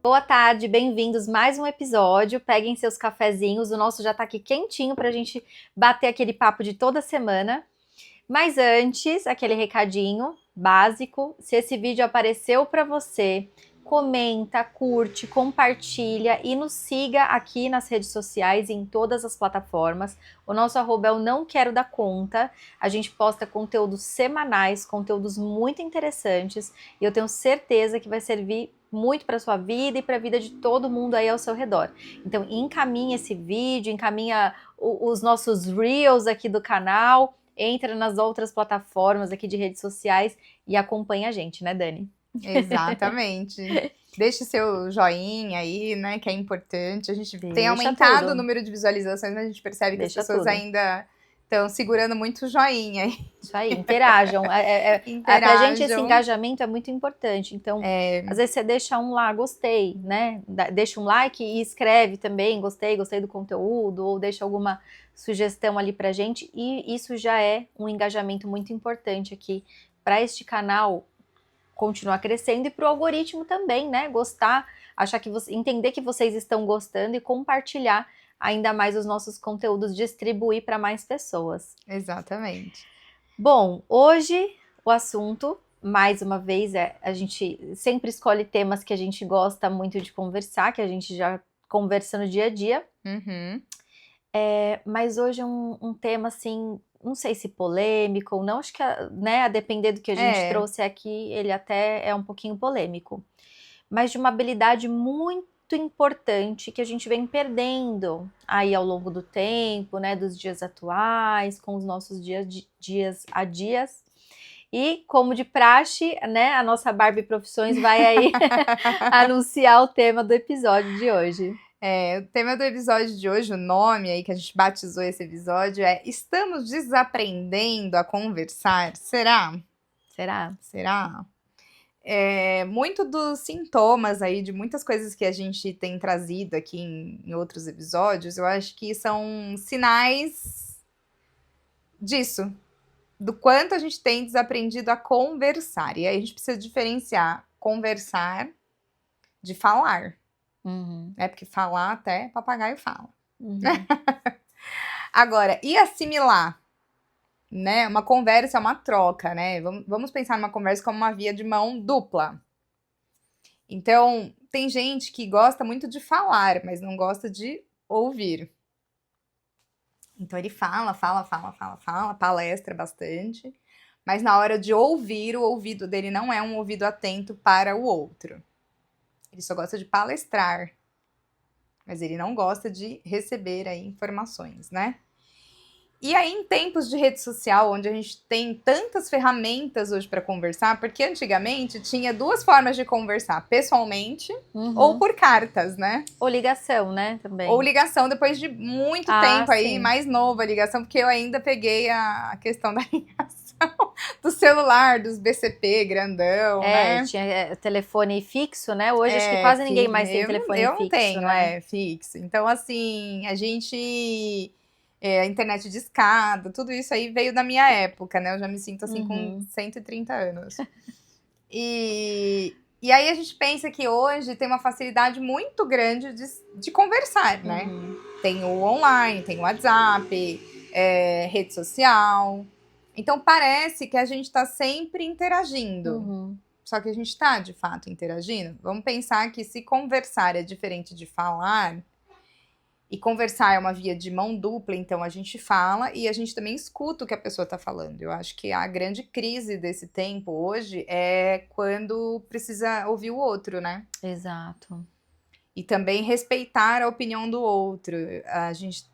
Boa tarde, bem-vindos mais um episódio. Peguem seus cafezinhos, o nosso já tá aqui quentinho pra gente bater aquele papo de toda semana. Mas antes, aquele recadinho básico, se esse vídeo apareceu pra você, comenta, curte, compartilha e nos siga aqui nas redes sociais e em todas as plataformas. O nosso arroba é o Não Quero Dar Conta. A gente posta conteúdos semanais, conteúdos muito interessantes e eu tenho certeza que vai servir muito para sua vida e para a vida de todo mundo aí ao seu redor. Então encaminha esse vídeo, encaminha os nossos reels aqui do canal, entra nas outras plataformas aqui de redes sociais e acompanha a gente, né, Dani? Exatamente. Deixe seu joinha aí, né, que é importante. A gente tem Deixa aumentado tudo. o número de visualizações, mas a gente percebe que Deixa as pessoas tudo. ainda estão segurando muito o joinha aí. Isso aí, interajam. Pra gente esse Interajam. engajamento é muito importante. Então, às vezes você deixa um lá, gostei, né? Deixa um like e escreve também, gostei do conteúdo, ou deixa alguma sugestão ali pra gente. E isso já é um engajamento muito importante aqui para este canal continuar crescendo e para o algoritmo também, né? Gostar, entender que vocês estão gostando e compartilhar ainda mais os nossos conteúdos, distribuir para mais pessoas. Exatamente. Bom, hoje o assunto, mais uma vez, a gente sempre escolhe temas que a gente gosta muito de conversar, que a gente já conversa no dia a dia. Uhum. Mas hoje é um tema assim, não sei se polêmico ou não, acho que né, a depender do que a gente trouxe aqui, ele até é um pouquinho polêmico. Mas de uma habilidade muito importante que a gente vem perdendo aí ao longo do tempo, né, dos dias atuais, com os nossos dias a dias. E como de praxe, né, a nossa Barbie Profissões vai aí anunciar o tema do episódio de hoje. O tema do episódio de hoje, o nome aí que a gente batizou esse episódio é Estamos desaprendendo a conversar? Será? Será? Muito dos sintomas aí de muitas coisas que a gente tem trazido aqui em outros episódios, eu acho que são sinais disso, do quanto a gente tem desaprendido a conversar. E aí a gente precisa diferenciar conversar de falar, né? Porque falar até papagaio fala. Agora, e assimilar? Né? Uma conversa é uma troca, né? Vamos pensar numa conversa como uma via de mão dupla. Então, tem gente que gosta muito de falar, mas não gosta de ouvir. Então, ele fala, palestra bastante, mas na hora de ouvir, o ouvido dele não é um ouvido atento para o outro. Ele só gosta de palestrar, mas ele não gosta de receber aí informações, né? E aí, em tempos de rede social, onde a gente tem tantas ferramentas hoje para conversar, porque antigamente tinha duas formas de conversar, pessoalmente ou por cartas, né? Ou ligação, né, também. Ou ligação, depois de muito tempo aí, mais nova a ligação, porque eu ainda peguei a questão da ligação do celular, dos BCP grandão, né? Tinha telefone fixo, né? Hoje acho que quase ninguém mais tem telefone fixo, eu não tenho, né? Fixo. Então, assim, a gente... a internet de escada, tudo isso aí veio da minha época, né? Eu já me sinto assim com 130 anos. E aí a gente pensa que hoje tem uma facilidade muito grande de conversar, né? Tem o online, tem o WhatsApp, rede social. Então parece que a gente tá sempre interagindo. Só que a gente tá, de fato, interagindo. Vamos pensar que se conversar é diferente de falar... E conversar é uma via de mão dupla, então a gente fala e a gente também escuta o que a pessoa está falando. Eu acho que a grande crise desse tempo hoje é quando precisa ouvir o outro, né? Exato. E também respeitar a opinião do outro. A gente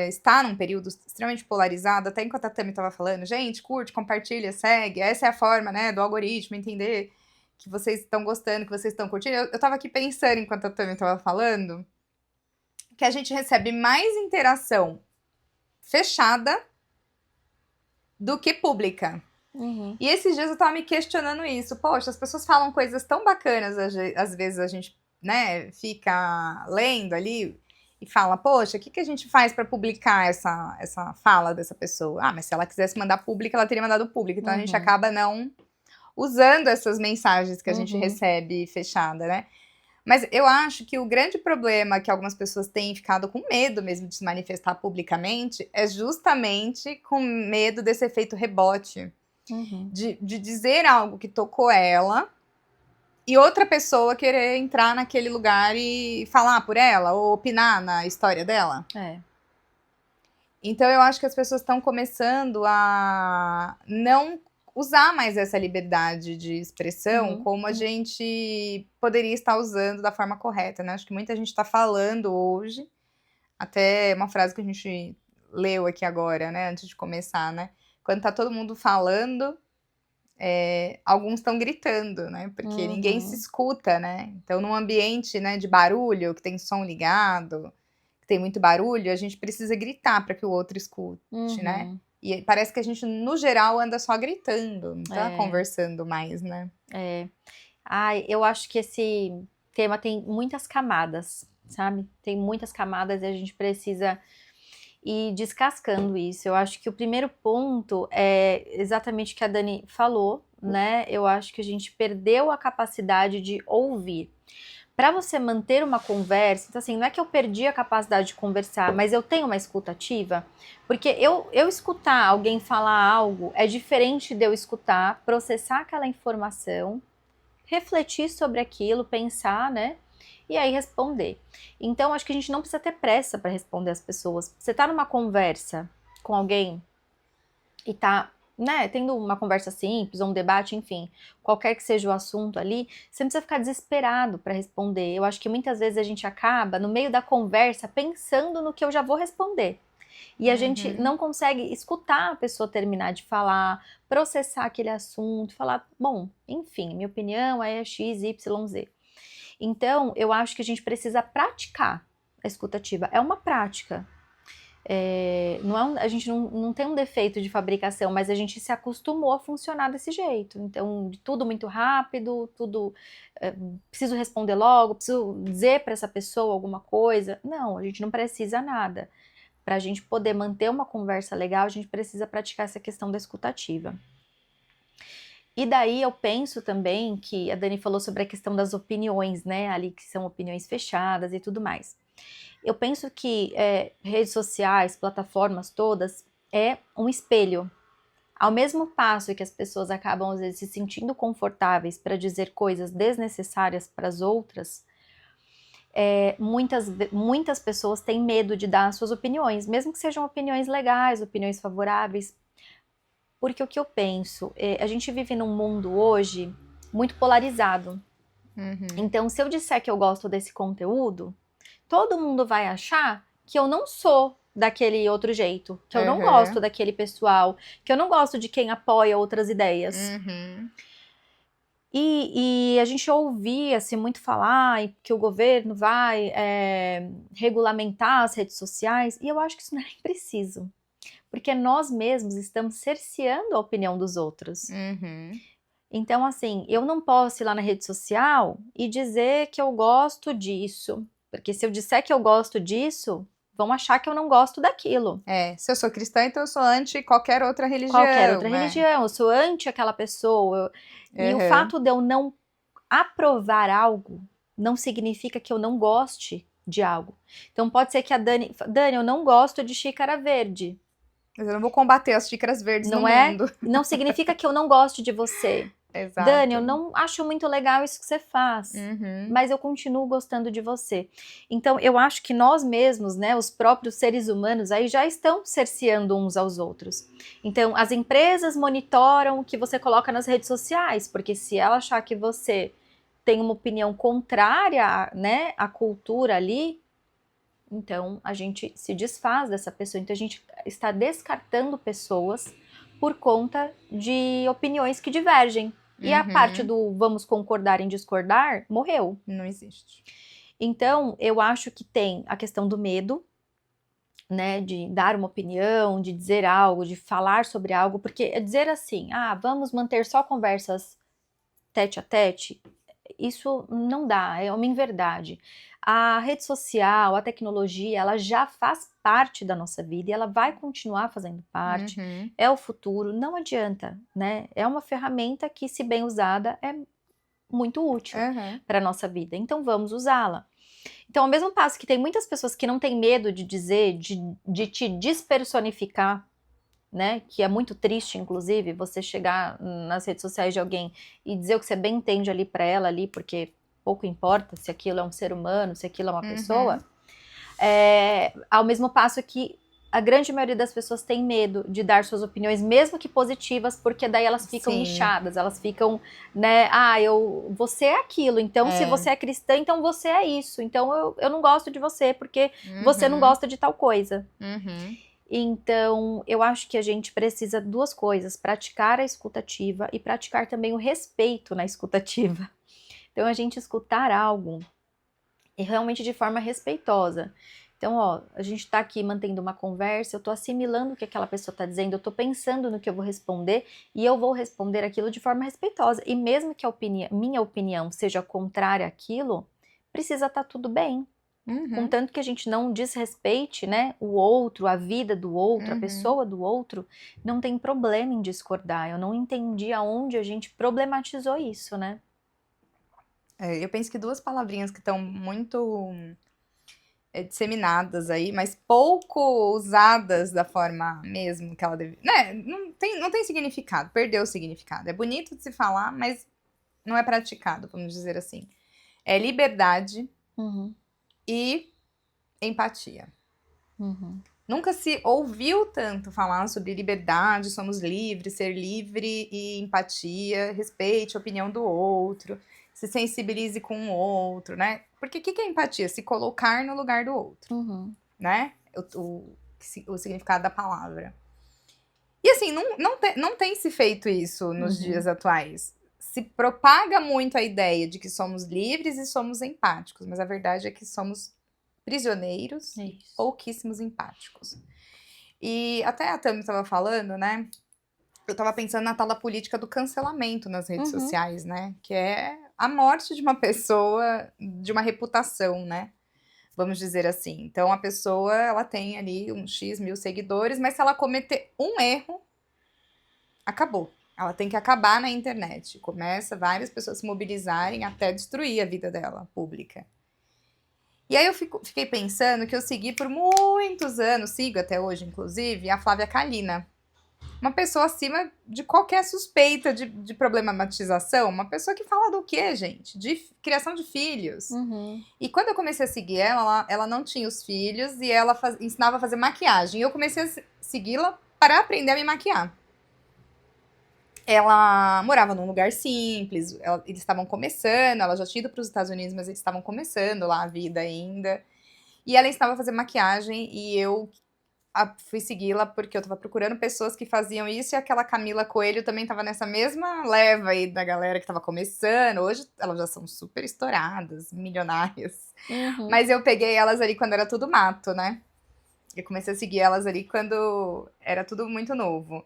está num período extremamente polarizado, até enquanto a Tami estava falando, gente, curte, compartilha, segue. Essa é a forma, né, do algoritmo entender que vocês estão gostando, que vocês estão curtindo. Eu estava aqui pensando enquanto a Tami estava falando... que a gente recebe mais interação fechada do que pública. E esses dias eu tava me questionando isso. Poxa, as pessoas falam coisas tão bacanas, às vezes a gente, né, fica lendo ali e fala, poxa, o que a gente faz para publicar essa fala dessa pessoa? Ah, mas se ela quisesse mandar pública, ela teria mandado pública. Então a gente acaba não usando essas mensagens que a gente recebe fechada, né? Mas eu acho que o grande problema que algumas pessoas têm ficado com medo mesmo de se manifestar publicamente é justamente com medo desse efeito rebote. De dizer algo que tocou ela e outra pessoa querer entrar naquele lugar e falar por ela ou opinar na história dela. Então eu acho que as pessoas estão começando a não usar mais essa liberdade de expressão como a gente poderia estar usando da forma correta, né? Acho que muita gente está falando hoje, até uma frase que a gente leu aqui agora, né? Antes de começar, né? Quando tá todo mundo falando, alguns estão gritando, né? Porque ninguém se escuta, né? Então, num ambiente, né, de barulho, que tem som ligado, que tem muito barulho, a gente precisa gritar para que o outro escute, né? E parece que a gente, no geral, anda só gritando, não tá conversando mais, né? Ai, eu acho que esse tema tem muitas camadas, sabe? Tem muitas camadas e a gente precisa ir descascando isso. Eu acho que o primeiro ponto é exatamente o que a Dani falou, né? Eu acho que a gente perdeu a capacidade de ouvir. Para você manter uma conversa, então assim, não é que eu perdi a capacidade de conversar, mas eu tenho uma escuta ativa, porque eu escutar alguém falar algo é diferente de eu escutar, processar aquela informação, refletir sobre aquilo, pensar, né? E aí responder. Então, acho que a gente não precisa ter pressa para responder as pessoas. Você tá numa conversa com alguém e tá, né, tendo uma conversa simples, ou um debate, enfim, qualquer que seja o assunto ali, você não precisa ficar desesperado para responder. Eu acho que muitas vezes a gente acaba, no meio da conversa, pensando no que eu já vou responder. E a gente não consegue escutar a pessoa terminar de falar, processar aquele assunto, falar, bom, enfim, minha opinião é X, Y, Z. Então, eu acho que a gente precisa praticar a escuta ativa. É uma prática. A gente não tem um defeito de fabricação, mas a gente se acostumou a funcionar desse jeito. Então, tudo muito rápido, tudo preciso responder logo, preciso dizer para essa pessoa alguma coisa. Não, a gente não precisa nada. Para a gente poder manter uma conversa legal, a gente precisa praticar essa questão da escuta ativa. E daí eu penso também que a Dani falou sobre a questão das opiniões, né? Ali que são opiniões fechadas e tudo mais. Eu penso que redes sociais, plataformas todas, é um espelho. Ao mesmo passo que as pessoas acabam, às vezes, se sentindo confortáveis para dizer coisas desnecessárias para as outras, muitas pessoas têm medo de dar suas opiniões, mesmo que sejam opiniões legais, opiniões favoráveis. Porque o que eu penso, a gente vive num mundo hoje muito polarizado. Então, se eu disser que eu gosto desse conteúdo, todo mundo vai achar que eu não sou daquele outro jeito, que eu não gosto daquele pessoal, que eu não gosto de quem apoia outras ideias. E a gente ouvia-se muito falar que o governo vai regulamentar as redes sociais, e eu acho que isso não é nem preciso. Porque nós mesmos estamos cerceando a opinião dos outros. Então, assim, eu não posso ir lá na rede social e dizer que eu gosto disso. Porque se eu disser que eu gosto disso, vão achar que eu não gosto daquilo. Se eu sou cristã, então eu sou anti qualquer outra religião. Qualquer outra religião, eu sou anti aquela pessoa. E o fato de eu não aprovar algo não significa que eu não goste de algo. Então pode ser que a Dani, eu não gosto de xícara verde. Mas eu não vou combater as xícaras verdes no mundo. Não significa que eu não goste de você. Exato. Dani, eu não acho muito legal isso que você faz, mas eu continuo gostando de você. Então, eu acho que nós mesmos, né, os próprios seres humanos aí já estão cerceando uns aos outros. Então, as empresas monitoram o que você coloca nas redes sociais, porque se ela achar que você tem uma opinião contrária, né, à cultura ali, então a gente se desfaz dessa pessoa. Então, a gente está descartando pessoas por conta de opiniões que divergem. E a parte do vamos concordar em discordar, morreu. Não existe. Então, eu acho que tem a questão do medo, né, de dar uma opinião, de dizer algo, de falar sobre algo, porque dizer assim, vamos manter só conversas tete a tete, isso não dá, é uma inverdade. A rede social, a tecnologia, ela já faz parte da nossa vida e ela vai continuar fazendo parte, é o futuro, não adianta, né? É uma ferramenta que, se bem usada, é muito útil Uhum. para nossa vida. Então vamos usá-la. Então, ao mesmo passo que tem muitas pessoas que não têm medo de dizer, de te despersonificar, né? Que é muito triste, inclusive, você chegar nas redes sociais de alguém e dizer o que você bem entende ali para ela ali, porque pouco importa se aquilo é um ser humano, se aquilo é uma pessoa. Ao mesmo passo que a grande maioria das pessoas tem medo de dar suas opiniões, mesmo que positivas, porque daí elas ficam Sim. nichadas, elas ficam, né, você é aquilo, então se você é cristã, então você é isso, então eu não gosto de você, porque você não gosta de tal coisa. Então, eu acho que a gente precisa duas coisas, praticar a escutativa e praticar também o respeito na escutativa. Então, a gente escutar algo e realmente de forma respeitosa. Então, ó, a gente tá aqui mantendo uma conversa, eu tô assimilando o que aquela pessoa tá dizendo, eu tô pensando no que eu vou responder e eu vou responder aquilo de forma respeitosa. E mesmo que minha opinião seja contrária àquilo, precisa estar tudo bem. Contanto que a gente não desrespeite, né, o outro, a vida do outro, a pessoa do outro, não tem problema em discordar. Eu não entendi aonde a gente problematizou isso, né? Eu penso que duas palavrinhas que estão muito disseminadas aí, mas pouco usadas da forma mesmo que ela deve. Né? Não tem significado, perdeu o significado. É bonito de se falar, mas não é praticado, vamos dizer assim. É liberdade e empatia. Nunca se ouviu tanto falar sobre liberdade, somos livres, ser livre e empatia, respeite a opinião do outro, se sensibilize com o outro, né? Porque o que é empatia? Se colocar no lugar do outro, né? O significado da palavra. E assim, não tem se feito isso nos dias atuais. Se propaga muito a ideia de que somos livres e somos empáticos, mas a verdade é que somos prisioneiros e pouquíssimos empáticos. E até a Tami estava falando, né? Eu estava pensando na tal da política do cancelamento nas redes sociais, né? Que é a morte de uma pessoa, de uma reputação, né? Vamos dizer assim. Então, a pessoa, ela tem ali um X mil seguidores, mas se ela cometer um erro, acabou. Ela tem que acabar na internet. Começa várias pessoas se mobilizarem até destruir a vida dela, pública. E aí eu fiquei pensando que eu segui por muitos anos, sigo até hoje, inclusive, a Flávia Kalina. Uma pessoa acima de qualquer suspeita de problematização. Uma pessoa que fala do quê, gente? De criação de filhos. E quando eu comecei a seguir ela não tinha os filhos e ela ensinava a fazer maquiagem. E eu comecei a segui-la para aprender a me maquiar. Ela morava num lugar simples, eles estavam começando, ela já tinha ido para os Estados Unidos, mas eles estavam começando lá a vida ainda. E ela ensinava a fazer maquiagem e eu fui segui-la porque eu tava procurando pessoas que faziam isso e aquela Camila Coelho também tava nessa mesma leva aí da galera que tava começando. Hoje elas já são super estouradas, milionárias. Mas eu peguei elas ali quando era tudo mato, né? Eu comecei a seguir elas ali quando era tudo muito novo.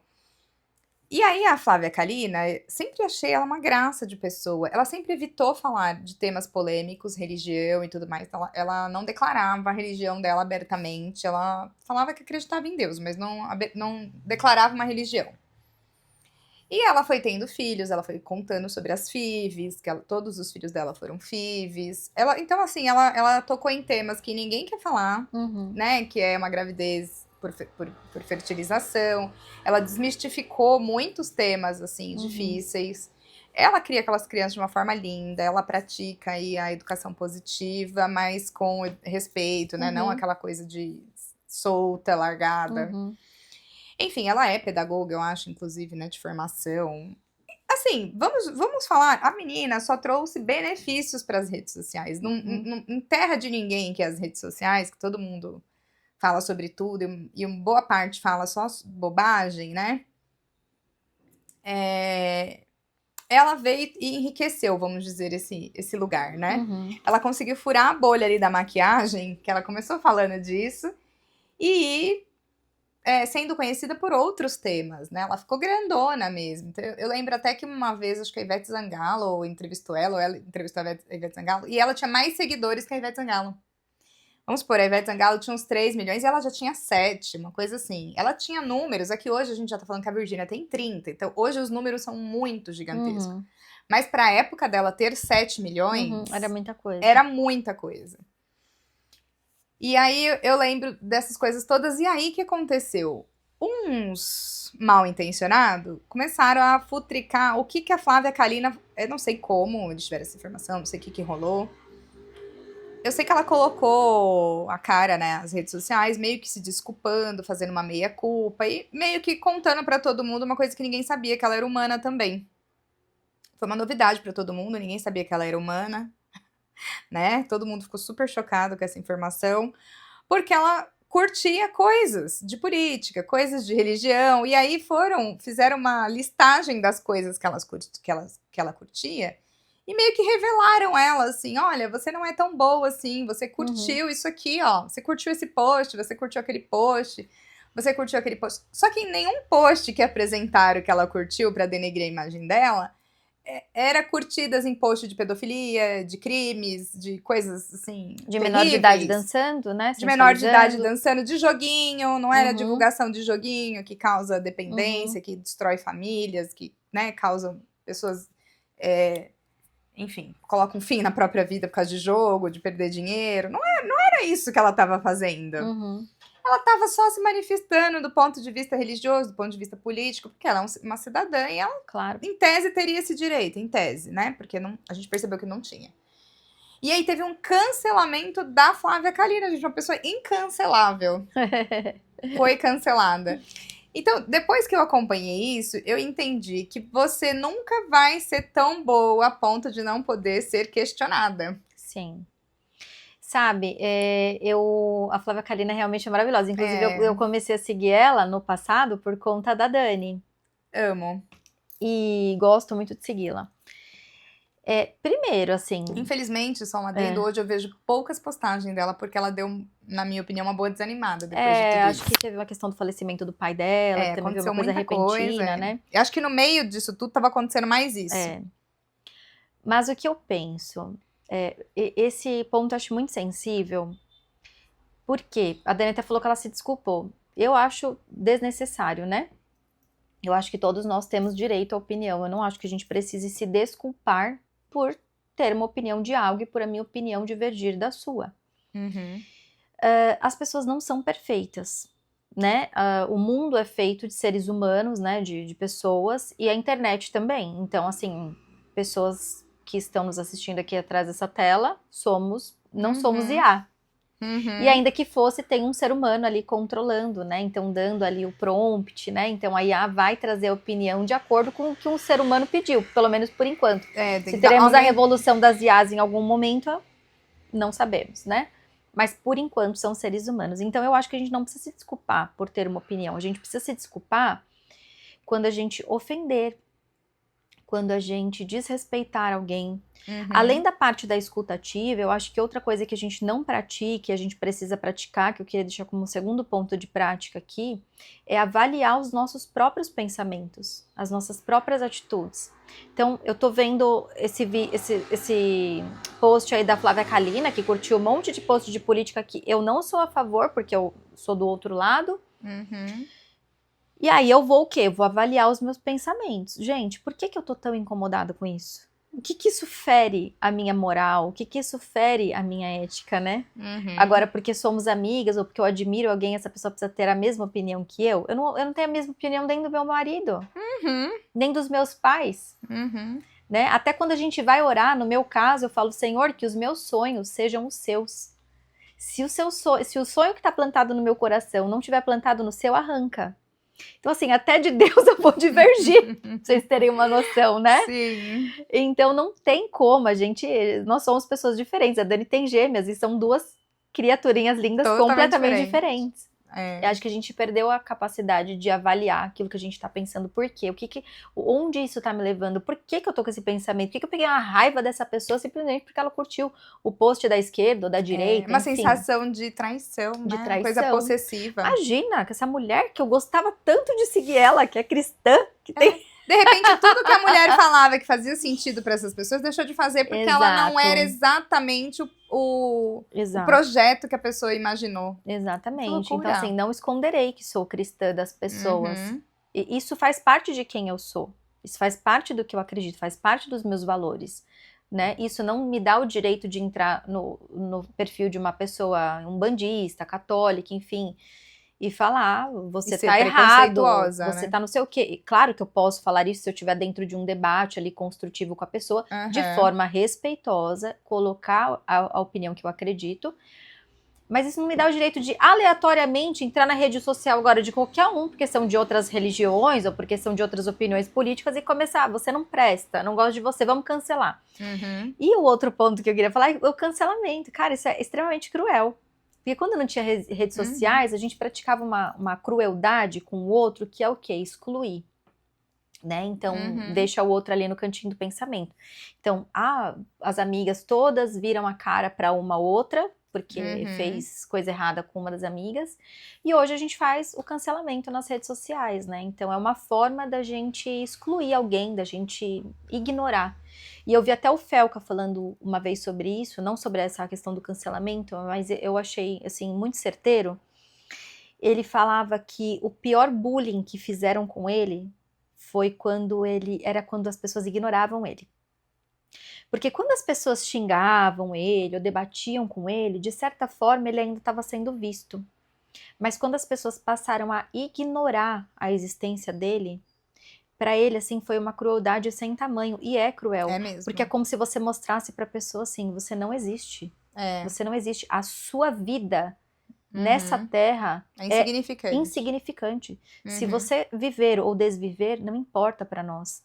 E aí a Flávia Kalina, sempre achei ela uma graça de pessoa. Ela sempre evitou falar de temas polêmicos, religião e tudo mais. Ela não declarava a religião dela abertamente. Ela falava que acreditava em Deus, mas não declarava uma religião. E ela foi tendo filhos, ela foi contando sobre as FIVs, que todos os filhos dela foram FIVs. Então, assim, ela tocou em temas que ninguém quer falar, né? Que é uma gravidez por fertilização. Ela desmistificou muitos temas, assim, difíceis. Ela cria aquelas crianças de uma forma linda, ela pratica aí a educação positiva, mas com respeito, né? Não aquela coisa de solta, largada. Enfim, ela é pedagoga, eu acho, inclusive, né, de formação. Assim, vamos falar, a menina só trouxe benefícios para as redes sociais. Não enterra de ninguém que as redes sociais, que todo mundo fala sobre tudo, e uma boa parte fala só bobagem, né? Ela veio e enriqueceu, vamos dizer, esse lugar, né? Ela conseguiu furar a bolha ali da maquiagem, que ela começou falando disso, e sendo conhecida por outros temas, né? Ela ficou grandona mesmo. Então, eu lembro até que uma vez, acho que a Ivete Sangalo entrevistou ela, ou ela entrevistou a Ivete Sangalo, e ela tinha mais seguidores que a Ivete Sangalo. Vamos supor, a Ivete Sangalo tinha uns 3 milhões e ela já tinha 7, uma coisa assim. Ela tinha números, aqui hoje a gente já tá falando que a Virgínia tem 30, então hoje os números são muito gigantescos. Mas pra época dela ter 7 milhões... Era muita coisa. Era muita coisa. E aí eu lembro dessas coisas todas. E aí o que aconteceu? Uns mal intencionados começaram a futricar o que a Flávia Kalina... Eu não sei como eles tiveram essa informação, não sei o que rolou. Eu sei que ela colocou a cara, né, nas redes sociais, meio que se desculpando, fazendo uma meia-culpa e meio que contando pra todo mundo uma coisa que ninguém sabia, que ela era humana também. Foi uma novidade pra todo mundo, ninguém sabia que ela era humana, né? Todo mundo ficou super chocado com essa informação, porque ela curtia coisas de política, coisas de religião, e aí fizeram uma listagem das coisas que ela curtia, e meio que revelaram ela, assim, olha, você não é tão boa assim, você curtiu isso aqui, ó, você curtiu esse post, você curtiu aquele post, você curtiu aquele post. Só que em nenhum post que apresentaram que ela curtiu pra denegrir a imagem dela, era curtidas em post de pedofilia, de crimes, de coisas, assim, de menor de idade dançando, né? De menor de idade dançando, de joguinho, não era divulgação de joguinho que causa dependência, que destrói famílias, que, né, causam pessoas... enfim, colocam fim na própria vida por causa de jogo, de perder dinheiro. Não era isso que ela estava fazendo. Ela estava só se manifestando do ponto de vista religioso, do ponto de vista político, porque ela é uma cidadã e ela, claro, em tese, teria esse direito, em tese, né? Porque a gente percebeu que não tinha. E aí teve um cancelamento da Flávia Kalina, gente, uma pessoa incancelável. Foi cancelada. Então, depois que eu acompanhei isso, eu entendi que você nunca vai ser tão boa a ponto de não poder ser questionada. Sim. Sabe, a Flávia Kalina realmente é maravilhosa. Inclusive, eu comecei a seguir ela no passado por conta da Dani. Amo. E gosto muito de segui-la. Primeiro, assim... Infelizmente, só um adendo, hoje eu vejo poucas postagens dela, porque ela deu, na minha opinião, uma boa desanimada depois de tudo isso. Acho que teve uma questão do falecimento do pai dela, que também foi uma coisa repentina, né? Eu acho que no meio disso tudo tava acontecendo mais isso. Mas o que eu penso... esse ponto eu acho muito sensível, porque a Dani até falou que ela se desculpou. Eu acho desnecessário, né? Eu acho que todos nós temos direito à opinião. Eu não acho que a gente precise se desculpar por ter uma opinião de algo e por a minha opinião divergir da sua. As pessoas não são perfeitas, né? O mundo é feito de seres humanos, né? De pessoas, e a internet também. Então, assim, pessoas que estão nos assistindo aqui atrás dessa tela, não somos IA. E ainda que fosse, tem um ser humano ali controlando, né? Então, dando ali o prompt, né? Então, a IA vai trazer a opinião de acordo com o que um ser humano pediu, pelo menos por enquanto. Se teremos a revolução das IAs em algum momento, não sabemos, né? Mas, por enquanto, são seres humanos. Então, eu acho que a gente não precisa se desculpar por ter uma opinião. A gente precisa se desculpar quando a gente ofender, quando a gente desrespeitar alguém. Além da parte da escuta ativa, eu acho que outra coisa que a gente não pratica, a gente precisa praticar, que eu queria deixar como segundo ponto de prática aqui, é avaliar os nossos próprios pensamentos, as nossas próprias atitudes. Então, eu tô vendo esse post aí da Flávia Kalina, que curtiu um monte de post de política que eu não sou a favor, porque eu sou do outro lado. E aí eu vou o quê? Eu vou avaliar os meus pensamentos. Gente, por que eu tô tão incomodada com isso? O que isso fere a minha moral? O que isso fere a minha ética, né? Agora, porque somos amigas ou porque eu admiro alguém, essa pessoa precisa ter a mesma opinião que eu? Eu não tenho a mesma opinião nem do meu marido, nem dos meus pais. Né? Até quando a gente vai orar, no meu caso, eu falo, Senhor, que os meus sonhos sejam os seus. Se o sonho que está plantado no meu coração não tiver plantado no seu, arranca. Então, assim, até de Deus eu vou divergir, pra vocês terem uma noção, né? Sim. Então, não tem como, nós somos pessoas diferentes. A Dani tem gêmeas e são duas criaturinhas lindas, completamente diferentes. Eu acho que a gente perdeu a capacidade de avaliar aquilo que a gente tá pensando, por quê? Onde isso tá me levando? Por que eu tô com esse pensamento? Por que eu peguei uma raiva dessa pessoa simplesmente porque ela curtiu o post da esquerda ou da direita? Uma sensação de traição, né? Traição. Coisa possessiva. Imagina, que essa mulher que eu gostava tanto de seguir ela, que é cristã, que tem... De repente, tudo que a mulher falava que fazia sentido para essas pessoas, deixou de fazer porque ela não era exatamente o projeto que a pessoa imaginou. Exatamente. Então, assim, não esconderei que sou cristã das pessoas. E isso faz parte de quem eu sou. Isso faz parte do que eu acredito, faz parte dos meus valores, né? Isso não me dá o direito de entrar no perfil de uma pessoa umbandista, católica, enfim, e falar, você tá errado, você né? tá não sei o quê. Claro que eu posso falar isso se eu estiver dentro de um debate ali construtivo com a pessoa, de forma respeitosa, colocar a opinião que eu acredito, mas isso não me dá o direito de aleatoriamente entrar na rede social agora de qualquer um, porque são de outras religiões ou porque são de outras opiniões políticas e começar, você não presta, não gosto de você, vamos cancelar. E o outro ponto que eu queria falar é o cancelamento. Cara, isso é extremamente cruel. Porque quando não tinha redes sociais, a gente praticava uma crueldade com o outro, que é o quê? Excluir. Né? Então, deixa o outro ali no cantinho do pensamento. Então, as amigas todas viram a cara para uma outra, porque fez coisa errada com uma das amigas, e hoje a gente faz o cancelamento nas redes sociais, né? Então é uma forma da gente excluir alguém, da gente ignorar. E eu vi até o Felca falando uma vez sobre isso, não sobre essa questão do cancelamento, mas eu achei, assim, muito certeiro. Ele falava que o pior bullying que fizeram com ele foi quando as pessoas ignoravam ele. Porque quando as pessoas xingavam ele ou debatiam com ele, de certa forma ele ainda estava sendo visto. Mas quando as pessoas passaram a ignorar a existência dele, para ele, assim, foi uma crueldade sem tamanho. E é cruel. É mesmo. Porque é como se você mostrasse pra pessoa assim, você não existe. Você não existe. A sua vida nessa terra é insignificante. Se você viver ou desviver, não importa pra nós.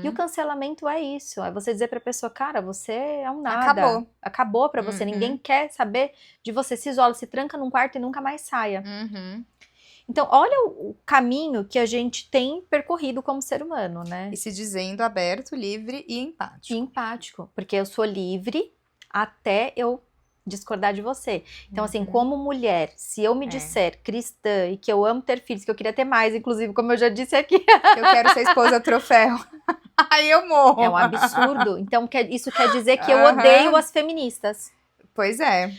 E o cancelamento é isso. É você dizer pra pessoa, cara, você é um nada. Acabou pra você. Ninguém quer saber de você. Se isola, se tranca num quarto e nunca mais saia. Então, olha o caminho que a gente tem percorrido como ser humano, né? E se dizendo aberto, livre e empático. E empático, porque eu sou livre até eu discordar de você. Então, assim, como mulher, se eu me disser cristã e que eu amo ter filhos, que eu queria ter mais, inclusive, como eu já disse aqui. Eu quero ser esposa troféu. Aí eu morro. É um absurdo. Então, isso quer dizer que eu odeio as feministas. Pois é.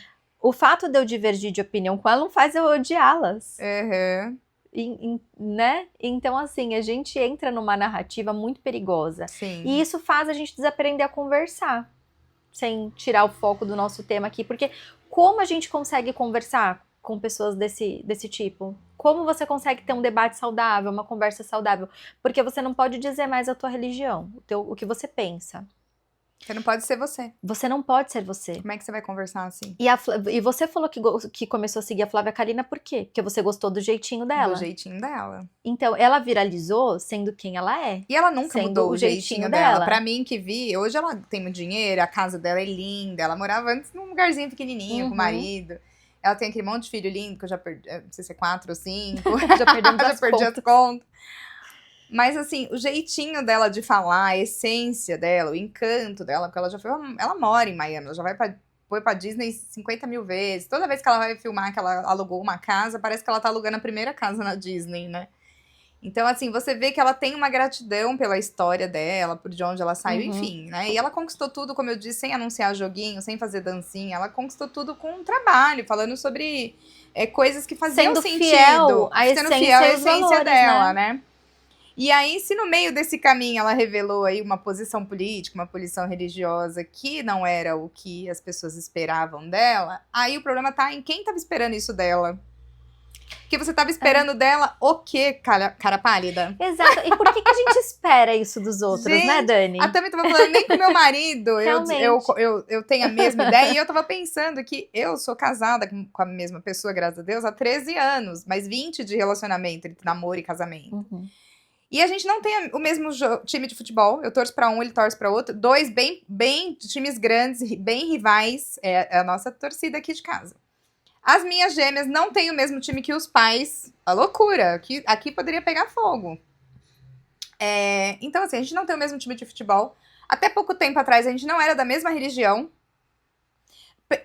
O fato de eu divergir de opinião com ela não faz eu odiá-las. Né? Então, assim, a gente entra numa narrativa muito perigosa. Sim. E isso faz a gente desaprender a conversar, sem tirar o foco do nosso tema aqui. Porque como a gente consegue conversar com pessoas desse tipo? Como você consegue ter um debate saudável, uma conversa saudável? Porque você não pode dizer mais a tua religião, o que você pensa. Você não pode ser você. Você não pode ser você. Como é que você vai conversar assim? E você falou que começou a seguir a Flávia Kalina por quê? Porque você gostou do jeitinho dela. Do jeitinho dela. Então, ela viralizou sendo quem ela é. E ela nunca mudou o jeitinho dela. Pra mim que vi, hoje ela tem muito dinheiro, a casa dela é linda. Ela morava antes num lugarzinho pequenininho com o marido. Ela tem aquele monte de filho lindo, que eu já perdi, não sei se é 4 ou 5. Já perdi as contas. Mas, assim, o jeitinho dela de falar, a essência dela, o encanto dela, porque ela já foi. Ela mora em Miami, ela já foi pra Disney 50 mil vezes. Toda vez que ela vai filmar que ela alugou uma casa, parece que ela tá alugando a primeira casa na Disney, né? Então, assim, você vê que ela tem uma gratidão pela história dela, por de onde ela saiu, enfim, né? E ela conquistou tudo, como eu disse, sem anunciar joguinho, sem fazer dancinha. Ela conquistou tudo com um trabalho, falando sobre coisas que faziam sentido. Sendo fiel à essência dela, né? E aí, se no meio desse caminho ela revelou aí uma posição política, uma posição religiosa que não era o que as pessoas esperavam dela, aí o problema tá em quem tava esperando isso dela. Porque você tava esperando dela o quê, cara pálida? Exato. E por que a gente espera isso dos outros, gente, né, Dani? Eu também tava falando, nem com meu marido eu tenho a mesma ideia. E eu tava pensando que eu sou casada com a mesma pessoa, graças a Deus, há 13 anos. Mais 20 de relacionamento, entre namoro e casamento. E a gente não tem o mesmo time de futebol. Eu torço pra um, ele torce pra outro. Dois bem times grandes, bem rivais. É a nossa torcida aqui de casa. As minhas gêmeas não têm o mesmo time que os pais. A loucura. Aqui poderia pegar fogo. Então, assim, a gente não tem o mesmo time de futebol. Até pouco tempo atrás, a gente não era da mesma religião.